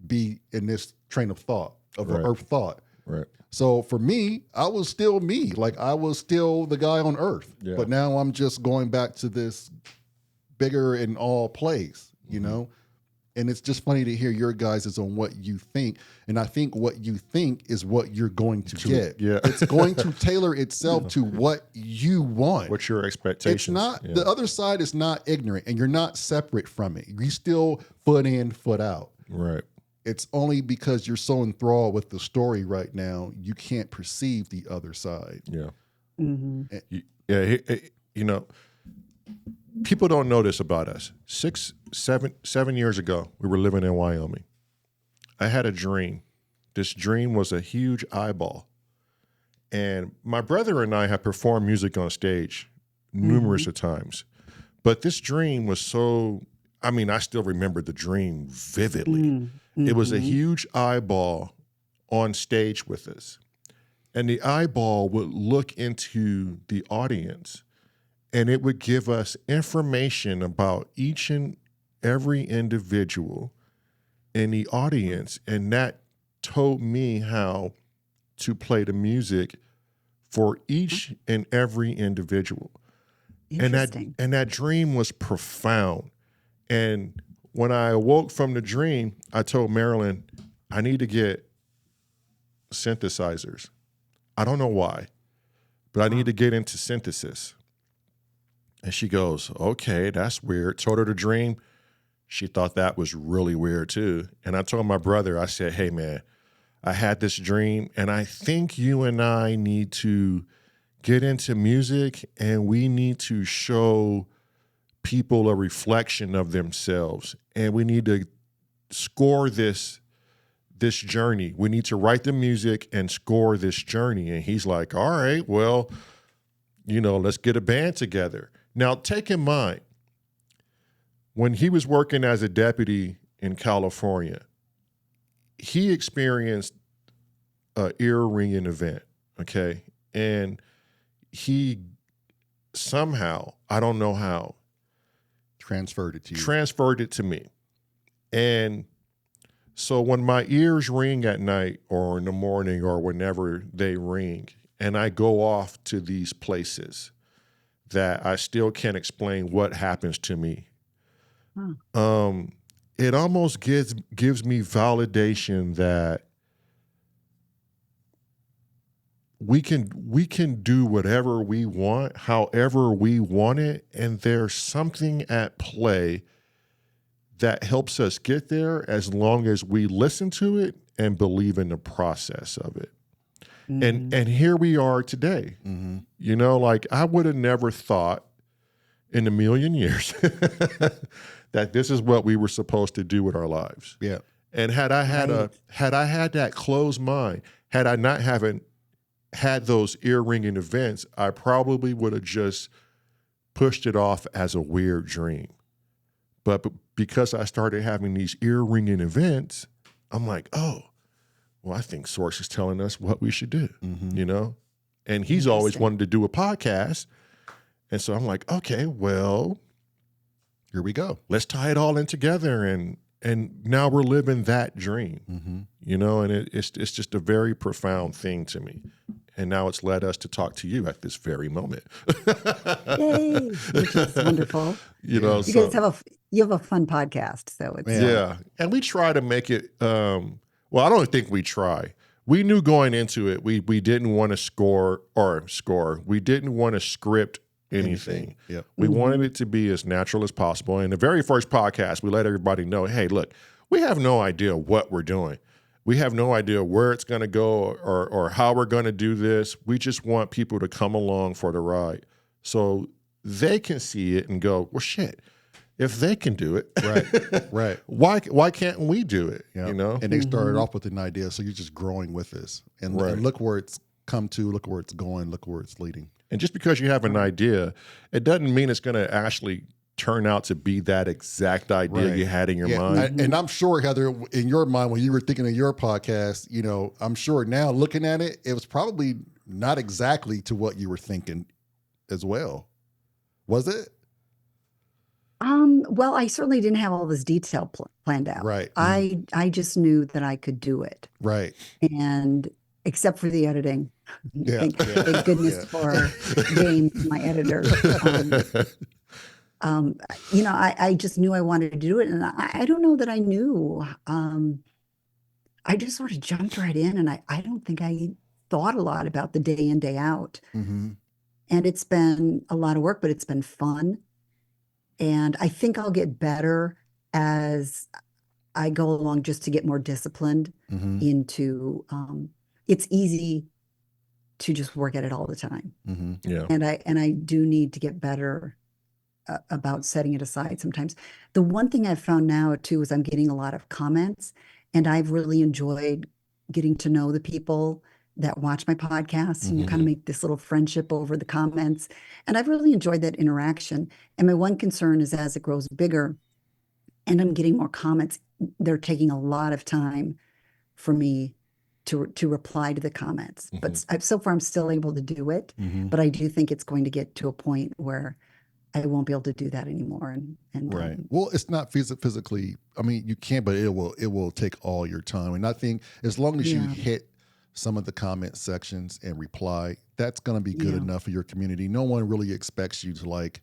be in this train of thought of Earth thought. Right. So for me, I was still me. Like I was still the guy on Earth. Yeah. But now I'm just going back to this bigger and all place, And it's just funny to hear your guys is on what you think. And I think what you think is what you're going to get. Yeah. It's going to tailor itself to what you want. What's your expectations? It's not, the other side is not ignorant, and you're not separate from it. You still foot in, foot out. Right. It's only because you're so enthralled with the story right now, you can't perceive the other side. Yeah. People don't know this about us. 7 years ago, we were living in Wyoming. I had a dream. This dream was a huge eyeball. And my brother and I had performed music on stage numerous of times. But this dream was so, I still remember the dream vividly. It was a huge eyeball on stage with us. And the eyeball would look into the audience, and it would give us information about each and every individual in the audience. And that told me how to play the music for each and every individual. And that dream was profound. And when I awoke from the dream, I told MARELYN, I need to get synthesizers. I don't know why, but I need to get into synthesis. And she goes, okay, that's weird. Told her the dream. She thought that was really weird too. And I told my brother, I said, hey man, I had this dream, and I think you and I need to get into music, and we need to show people a reflection of themselves, and we need to score this journey. We need to write the music and score this journey. And he's like, all right, well, let's get a band together. Now, take in mind, when he was working as a deputy in California, he experienced an ear ringing event, okay? And he somehow, I don't know how, Transferred it to you. transferred it to me. And so when my ears ring at night or in the morning or whenever they ring, and I go off to these places that I still can't explain what happens to me, it almost gives me validation that we can do whatever we want, however we want it, and there's something at play that helps us get there as long as we listen to it and believe in the process of it. And here we are today. You know, like I would have never thought in a million years that this is what we were supposed to do with our lives. Yeah. And had I had that closed mind, had I not had those ear ringing events, I probably would have just pushed it off as a weird dream. But because I started having these ear ringing events, I'm like, oh, well, I think Source is telling us what we should do, you know? And he's always wanted to do a podcast. And so I'm like, okay, well, here we go. Let's tie it all in together. And now we're living that dream, you know? And it's just a very profound thing to me. And now it's led us to talk to you at this very moment. Yay, which is wonderful. You know, you guys have a fun podcast, so it's yeah. And we try to make it. Well, I don't think we try. We knew going into it, we didn't want to score. We didn't want to script anything. Yep. We wanted it to be as natural as possible. And the very first podcast, we let everybody know, hey, look, we have no idea what we're doing. We have no idea where it's going to go or how we're going to do this. We just want people to come along for the ride so they can see it and go, well, shit, if they can do it, right. why can't we do it? Yeah. You know? And they started off with an idea, so you're just growing with this. And look where it's come to, look where it's going, look where it's leading. And just because you have an idea, it doesn't mean it's going to actually turn out to be that exact idea you had in your mind. And I'm sure, Heather, in your mind, when you were thinking of your podcast, you know, I'm sure now looking at it, it was probably not exactly to what you were thinking as well. Was it? Well, I certainly didn't have all this detail planned out. Right. I just knew that I could do it. Right. And except for the editing. Yeah. Thank goodness for James, my editor. You know, I just knew I wanted to do it. And I don't know that I knew. I just sort of jumped right in, and I don't think I thought a lot about the day in, day out. And it's been a lot of work, but it's been fun. And I think I'll get better as I go along, just to get more disciplined into, it's easy to just work at it all the time. Yeah. And I do need to get better about setting it aside sometimes. The one thing I've found now too is I'm getting a lot of comments, and I've really enjoyed getting to know the people that watch my podcasts, and you kind of make this little friendship over the comments. And I've really enjoyed that interaction. And my one concern is, as it grows bigger and I'm getting more comments, they're taking a lot of time for me to reply to the comments. But so far I'm still able to do it. But I do think it's going to get to a point where I won't be able to do that anymore. And right. Well, it's not physically. I mean, you can, but it will take all your time. And I think as long as you hit some of the comment sections and reply, that's going to be good enough for your community. No one really expects you to, like,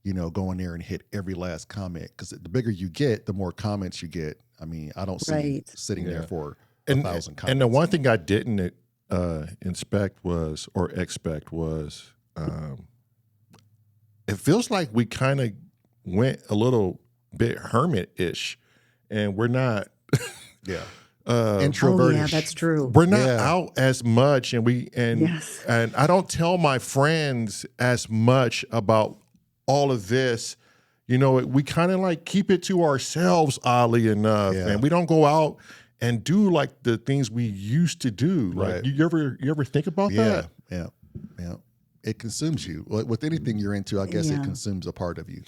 you know, go in there and hit every last comment, because the bigger you get, the more comments you get. I mean, I don't see you sitting there for 1,000 comments. And the one thing I didn't expect was it feels like we kind of went a little bit hermit-ish, and we're not introverted. Oh, yeah, that's true. We're not out as much, and Yes. and I don't tell my friends as much about all of this. You know, we kind of like keep it to ourselves, oddly enough, and we don't go out and do like the things we used to do. Right. Like, you ever think about that? Yeah. It consumes you. With anything you're into, I guess it consumes a part of you.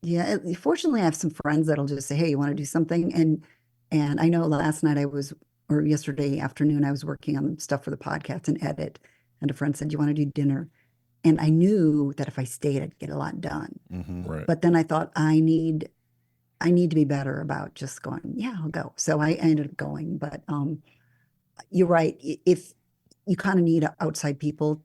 Yeah, fortunately, I have some friends that'll just say, "Hey, you want to do something?" And I know last night or yesterday afternoon, I was working on stuff for the podcast and edit, and a friend said, "You want to do dinner?" And I knew that if I stayed, I'd get a lot done. Mm-hmm. Right. But then I thought I need to be better about just going, "Yeah, I'll go." So I ended up going. But you're right. If you kind of need outside people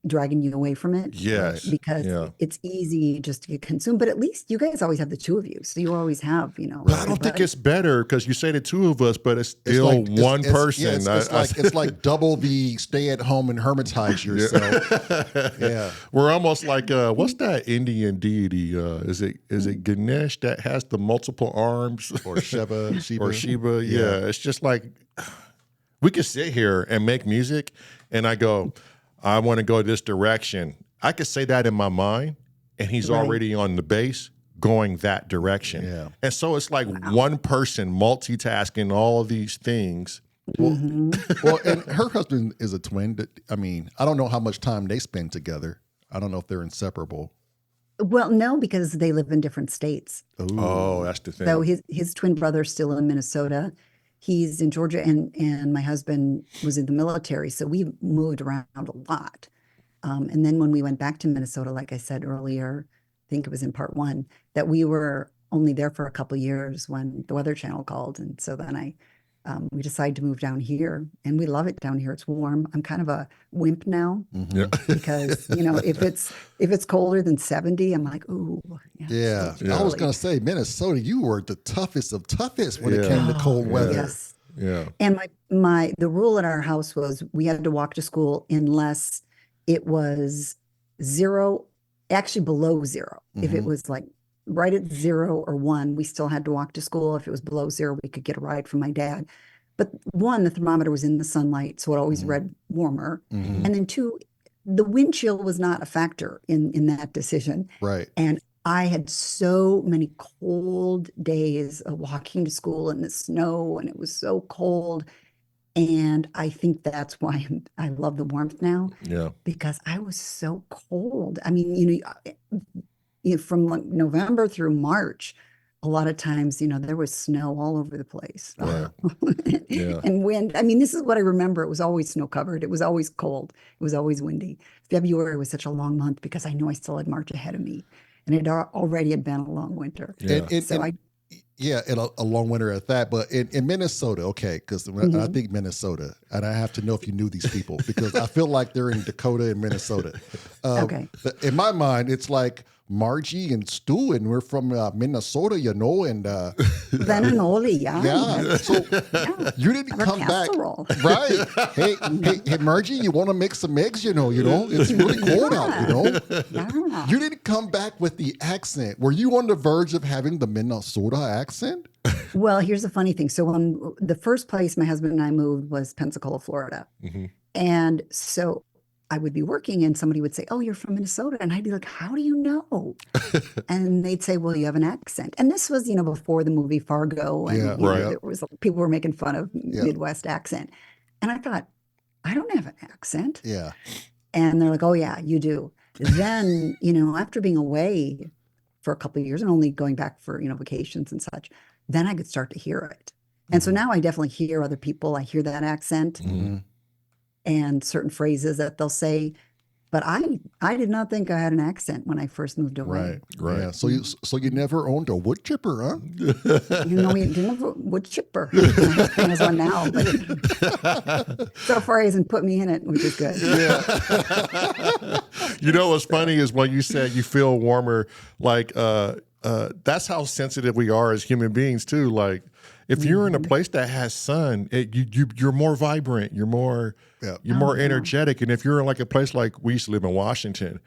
dragging you away from it, Yes. because Yeah. it's easy just to get consumed. But at least you guys always have the two of you, so you always have, But I don't think it's better because you say the two of us, but it's still like, one person. Yeah, it's like double the stay at home and hermitize yourself. Yeah. We're almost like what's that Indian deity? Is it Ganesh that has the multiple arms? Or Shiva. Or Shiva. Yeah. It's just like we could sit here and make music and I go, I want to go this direction. I could say that in my mind, and he's already on the bass going that direction. Yeah. And so it's like one person multitasking all of these things. Well, well, and her husband is a twin. I mean, I don't know how much time they spend together. I don't know if they're inseparable. Well, no, because they live in different states. Ooh. Oh, that's the thing. So his twin brother's still in Minnesota. He's in Georgia, and my husband was in the military, so we moved around a lot. And then when we went back to Minnesota, like I said earlier, I think it was in part one, that we were only there for a couple of years when the Weather Channel called, and so then we decided to move down here, and we love it down here. It's warm. I'm kind of a wimp now because if it's colder than 70, I'm like, ooh, yeah. it's I was chilly. gonna say Minnesota. You were the toughest of toughest when it came to cold weather. Yes. Yeah. And the rule at our house was we had to walk to school unless it was zero, actually below zero. If it was like right at 0 or 1, we still had to walk to school. If it was below 0, we could get a ride from my dad. But 1, the thermometer was in the sunlight, so it always read warmer. And then 2, the wind chill was not a factor in that decision. Right. And I had so many cold days of walking to school in the snow, and it was so cold. And I think that's why I love the warmth now, Yeah. because I was so cold. I mean, from like November through March, a lot of times, there was snow all over the place. Right. Yeah. And wind. I mean, this is what I remember. It was always snow covered. It was always cold. It was always windy. February was such a long month because I knew I still had March ahead of me. And it already had been a long winter. Yeah. And a long winter at that. But in Minnesota, okay, because I think Minnesota, and I have to know if you knew these people because I feel like they're in Dakota and Minnesota. Okay. In my mind, it's like Margie and Stu, and we're from Minnesota, and Then and only, yeah. So you didn't Our come back, casserole. right? Hey, Margie, you want to make some eggs? It's really cold out. Yeah. You didn't come back with the accent. Were you on the verge of having the Minnesota accent? Well, here's the funny thing. So when the first place my husband and I moved was Pensacola, Florida. And so I would be working and somebody would say, "Oh, you're from Minnesota." And I'd be like, "How do you know?" And they'd say, "Well, you have an accent." And this was, before the movie Fargo. And Yeah, right. there was people were making fun of Midwest accent. And I thought, I don't have an accent. Yeah. And they're like, "Oh, yeah, you do." Then, after being away for a couple of years and only going back for, vacations and such, then I could start to hear it. And so now I definitely hear other people. I hear that accent and certain phrases that they'll say. But I did not think I had an accent when I first moved away. Right. Yeah. So you never owned a wood chipper, huh? We didn't have a wood chipper. My husband has one now, but so far he hasn't put me in it, which is good. Yeah. What's funny is when you said you feel warmer, like that's how sensitive we are as human beings too. Like if you're in a place that has sun, you're more vibrant, you're more energetic. And if you're in like a place like we used to live in Washington,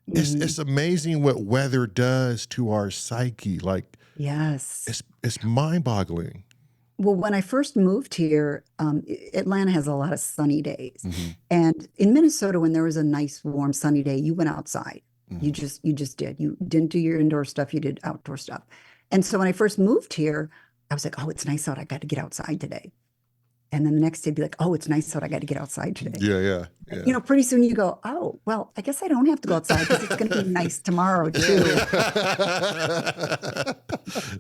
it's amazing what weather does to our psyche. Like Yes. it's mind-boggling. Well, when I first moved here, Atlanta has a lot of sunny days. And in Minnesota, when there was a nice, warm, sunny day, you went outside. You just did. You didn't do your indoor stuff. You did outdoor stuff. And so when I first moved here, I was like, "Oh, it's nice out. I got to get outside today." And then the next day be like, oh, it's nice out. I got to get outside today. Yeah. Pretty soon you go, oh, well, I guess I don't have to go outside because it's going to be nice tomorrow too.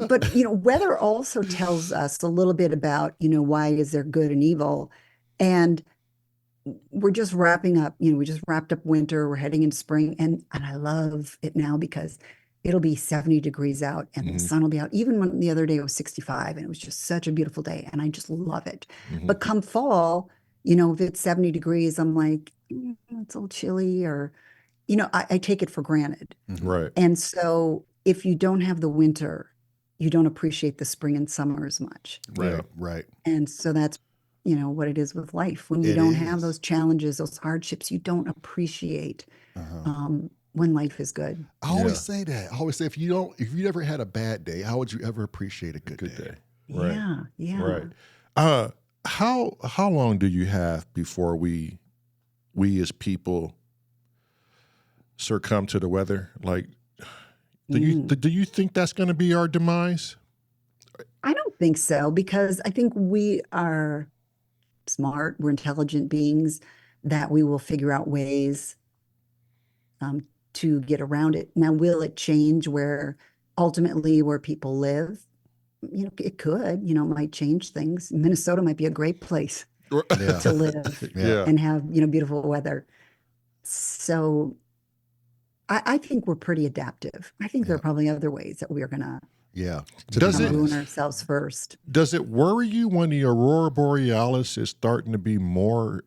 But, weather also tells us a little bit about, why is there good and evil? And we're just wrapping up, we just wrapped up winter, we're heading into spring, and I love it now because it'll be 70 degrees out and the sun will be out. Even when the other day it was 65 and it was just such a beautiful day and I just love it. But come fall, if it's 70 degrees, I'm like, it's a little chilly, or, I take it for granted. Right. And so if you don't have the winter, you don't appreciate the spring and summer as much. Right. And so that's, what it is with life. When you don't have those challenges, those hardships, you don't appreciate when life is good. I always say that. I always say, if you ever had a bad day, how would you ever appreciate a good day? Right. Yeah. Right. How long do you have before we as people succumb to the weather? Like, do you think that's going to be our demise? I don't think so, because I think we are smart, we're intelligent beings, that we will figure out ways to get around it. Now, will it change where people live? It could, it might change things. Minnesota might be a great place to live and have, beautiful weather. So I think we're pretty adaptive. I think there are probably other ways that we are going to ruin ourselves first. Does it worry you when the aurora borealis is starting to be more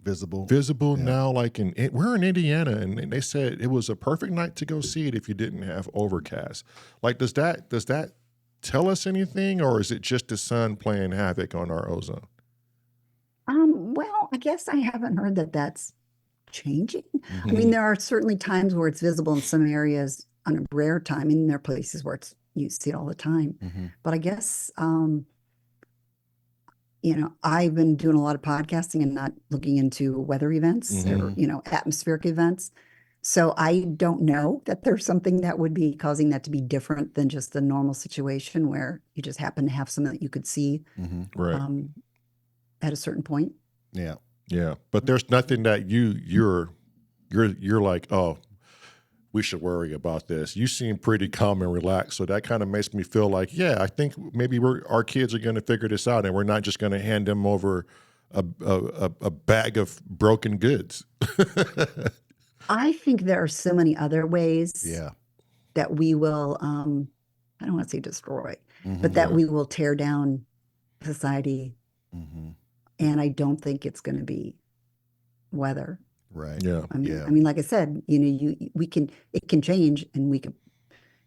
visible now? Like we're in Indiana, and they said it was a perfect night to go see it if you didn't have overcast. Like, does that tell us anything, or is it just the sun playing havoc on our ozone? Well, I guess I haven't heard that that's changing. I mean, there are certainly times where it's visible in some areas on a rare time, and there are places where you see it all the time. But I guess, I've been doing a lot of podcasting and not looking into weather events or, atmospheric events. So I don't know that there's something that would be causing that to be different than just a normal situation where you just happen to have something that you could see at a certain point. Yeah. But there's nothing that you're like, oh, we should worry about this. You seem pretty calm and relaxed, so that kind of makes me feel like, I think maybe our kids are going to figure this out, and we're not just going to hand them over a bag of broken goods. I think there are so many other ways that we will, I don't want to say destroy, but that we will tear down society. And I don't think it's going to be weather. Right. Yeah. I mean, like I said, it can change and we can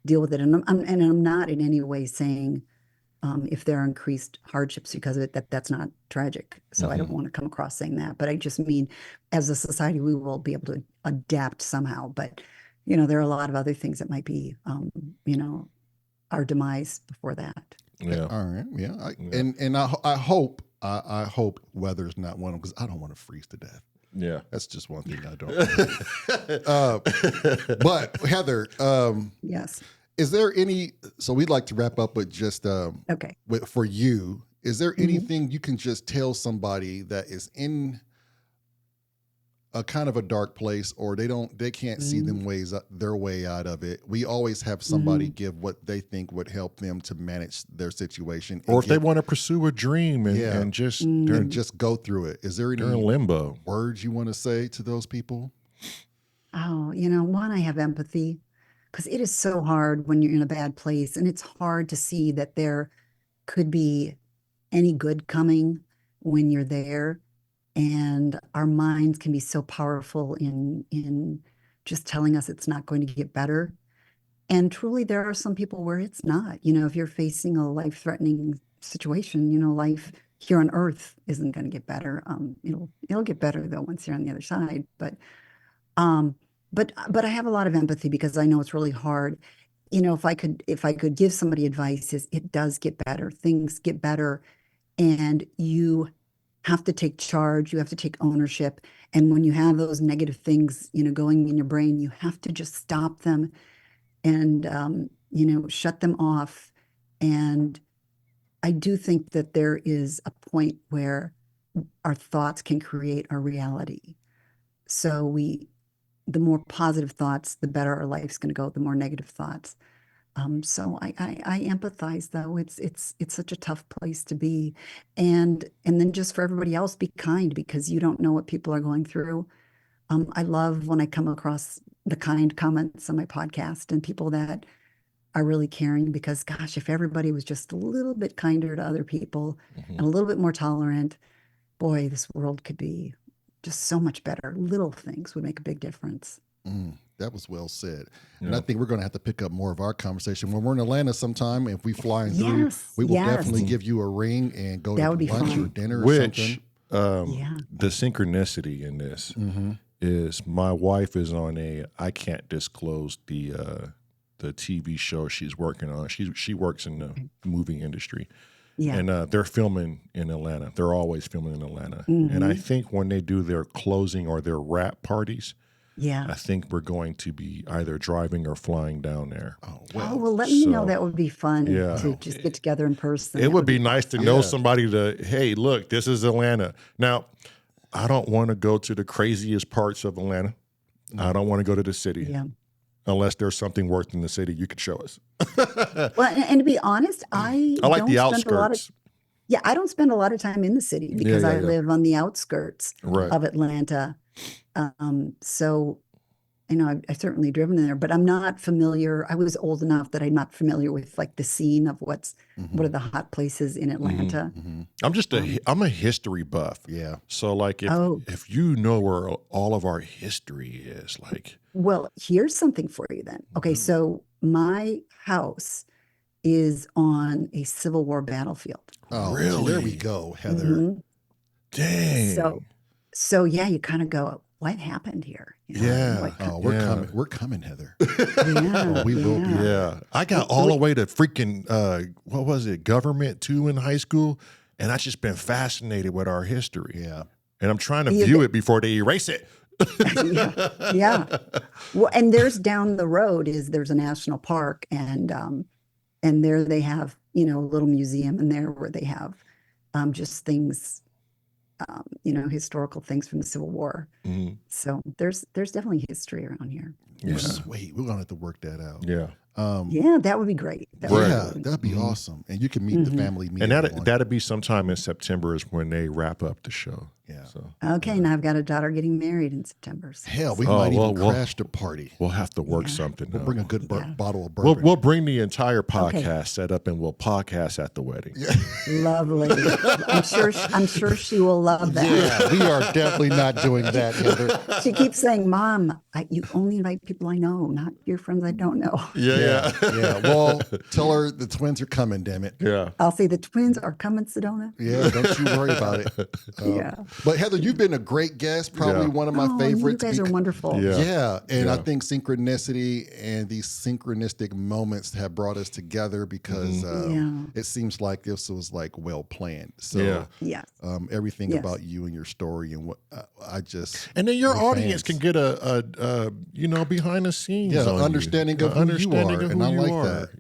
deal with it. And I'm not in any way saying if there are increased hardships because of it, that's not tragic. So I don't want to come across saying that, but I just mean as a society, we will be able to adapt somehow. But, there are a lot of other things that might be, our demise before that. Yeah. All right. Yeah. And I hope weather's not one of them, because I don't want to freeze to death. Yeah. That's just one thing I don't. But Heather, yes. Is there any? So we'd like to wrap up with just okay. For you, is there anything you can just tell somebody that is in a kind of a dark place, or they can't see their way out of it? We always have somebody give what they think would help them to manage their situation, or if they want to pursue a dream and just go through it. Is there any limbo words you want to say to those people? Oh, one, I have empathy, because it is so hard when you're in a bad place, and it's hard to see that there could be any good coming when you're there. And our minds can be so powerful in just telling us it's not going to get better. And truly, there are some people where it's not. If you're facing a life-threatening situation, life here on Earth isn't going to get better. It'll get better though once you're on the other side. But I have a lot of empathy, because I know it's really hard. If I could give somebody advice, is it does get better. Things get better, and you have to take charge. You have to take ownership. And when you have those negative things, going in your brain, you have to just stop them and, shut them off and I do think that there is a point where our thoughts can create our reality. So the more positive thoughts, the better our life's going to go. The more negative thoughts. So I empathize, though. It's such a tough place to be, and then just for everybody else, be kind, because you don't know what people are going through. I love when I come across the kind comments on my podcast and people that are really caring, because gosh, if everybody was just a little bit kinder to other people and a little bit more tolerant, boy, this world could be just so much better. Little things would make a big difference. That was well said. And I think we're going to have to pick up more of our conversation when we're in Atlanta sometime. If we flying through, we will definitely give you a ring and go That to would be lunch fun. or dinner or something. The synchronicity in this is my wife is on I can't disclose the TV show she's working on. She works in the movie industry. Yeah. And they're filming in Atlanta. They're always filming in Atlanta. And I think when they do their closing or their wrap parties, I think we're going to be either driving or flying down there. Well, let me know. That would be fun to just get together in person. It would be nice to know somebody hey, look, this is Atlanta. Now, I don't want to go to the craziest parts of Atlanta. I don't want to go to the city. Yeah. Unless there's something worth in the city, you could show us. Well, and to be honest, I like don't the spend outskirts. I don't spend a lot of time in the city because I live on the outskirts of Atlanta. So, I've certainly driven in there, but I'm not familiar. I was old enough that I'm not familiar with like the scene of what are the hot places in Atlanta. I'm a history buff. Yeah. So like if you know where all of our history is, like. Well, here's something for you then. Okay, so my house is on a Civil War battlefield. Oh, really? There we go, Heather. Dang. So yeah, you kind of go, what happened here? We're coming, Heather. We will be. Yeah. I got all the way to freaking what was it, government 2 in high school, and I've just been fascinated with our history. Yeah. And I'm trying to view it before they erase it. Yeah. Well, and there's down the road there's a national park, and there they have, a little museum in there where they have just things, historical things from the Civil War. So there's definitely history around here. Yeah. Sweet. We're gonna have to work that out. Yeah. That would be great. That'd be awesome. And you can meet the family meeting. And that'd be sometime in September is when they wrap up the show. Yeah. So, okay, now I've got a daughter getting married in September. Hell, we might even crash the party. We'll have to work something. We'll bring a good bottle of bourbon. We'll bring the entire podcast set up, and we'll podcast at the wedding. Yeah. Lovely. I'm sure she will love that. Yeah, we are definitely not doing that, Heather. She keeps saying, "Mom, you only invite people I know, not your friends I don't know." Yeah. Well, tell her the twins are coming. Damn it. Yeah. I'll say the twins are coming, Sedona. Yeah. Don't you worry about it. But Heather, you've been a great guest. Probably one of my favorites. You guys are wonderful. Yeah. And I think synchronicity and these synchronistic moments have brought us together because it seems like this was like well planned. So everything about you and your story and what and then your audience can get a behind the scenes understanding of who you are, and I like that.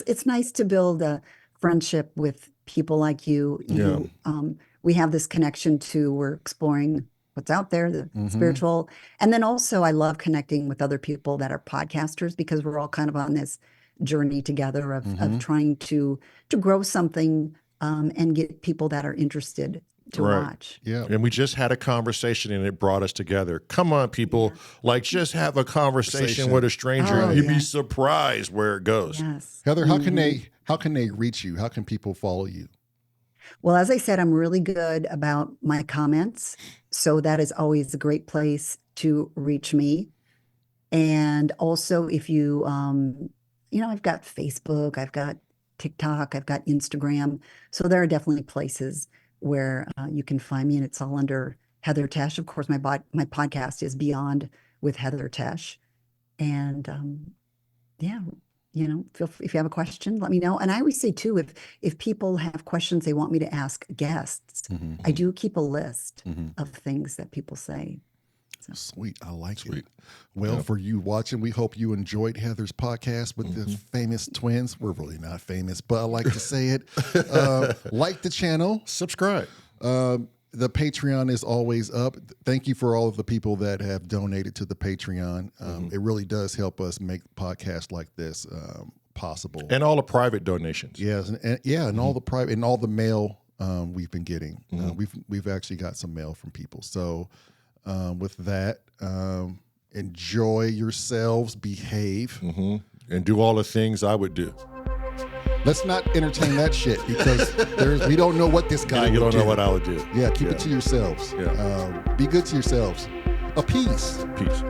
It's nice to build a friendship with people like you. We have this connection to, we're exploring what's out there, the spiritual. And then also I love connecting with other people that are podcasters, because we're all kind of on this journey together of trying to grow something and get people that are interested to watch. Yeah. And we just had a conversation and it brought us together. Come on, people. Like, just have a conversation with a stranger. You'd be surprised where it goes. Yes. Heather, how can they reach you? How can people follow you? Well, as I said, I'm really good about my comments. So that is always a great place to reach me. And also if you, I've got Facebook, I've got TikTok, I've got Instagram. So there are definitely places where you can find me, and it's all under Heather Tesch. Of course, my podcast is Beyond with Heather Tesch. And feel free, if you have a question, let me know. And I always say too, if people have questions they want me to ask guests, I do keep a list of things that people say. So. Sweet. I like Sweet. it. Well, Yeah. for you watching, we hope you enjoyed Heather's podcast with the famous twins. We're really not famous, but I like to say it. Like the channel. Subscribe. The Patreon is always up. Thank you for all of the people that have donated to the Patreon. It really does help us make podcasts like this possible. And all the private donations. Yes, and all the private and all the mail we've been getting. We've actually got some mail from people. So with that, enjoy yourselves, behave. And do all the things I would do. Let's not entertain that shit because we don't know what this guy. You would don't do. know what I would do. Yeah, keep it to yourselves. Yeah. Be good to yourselves. A peace. Peace.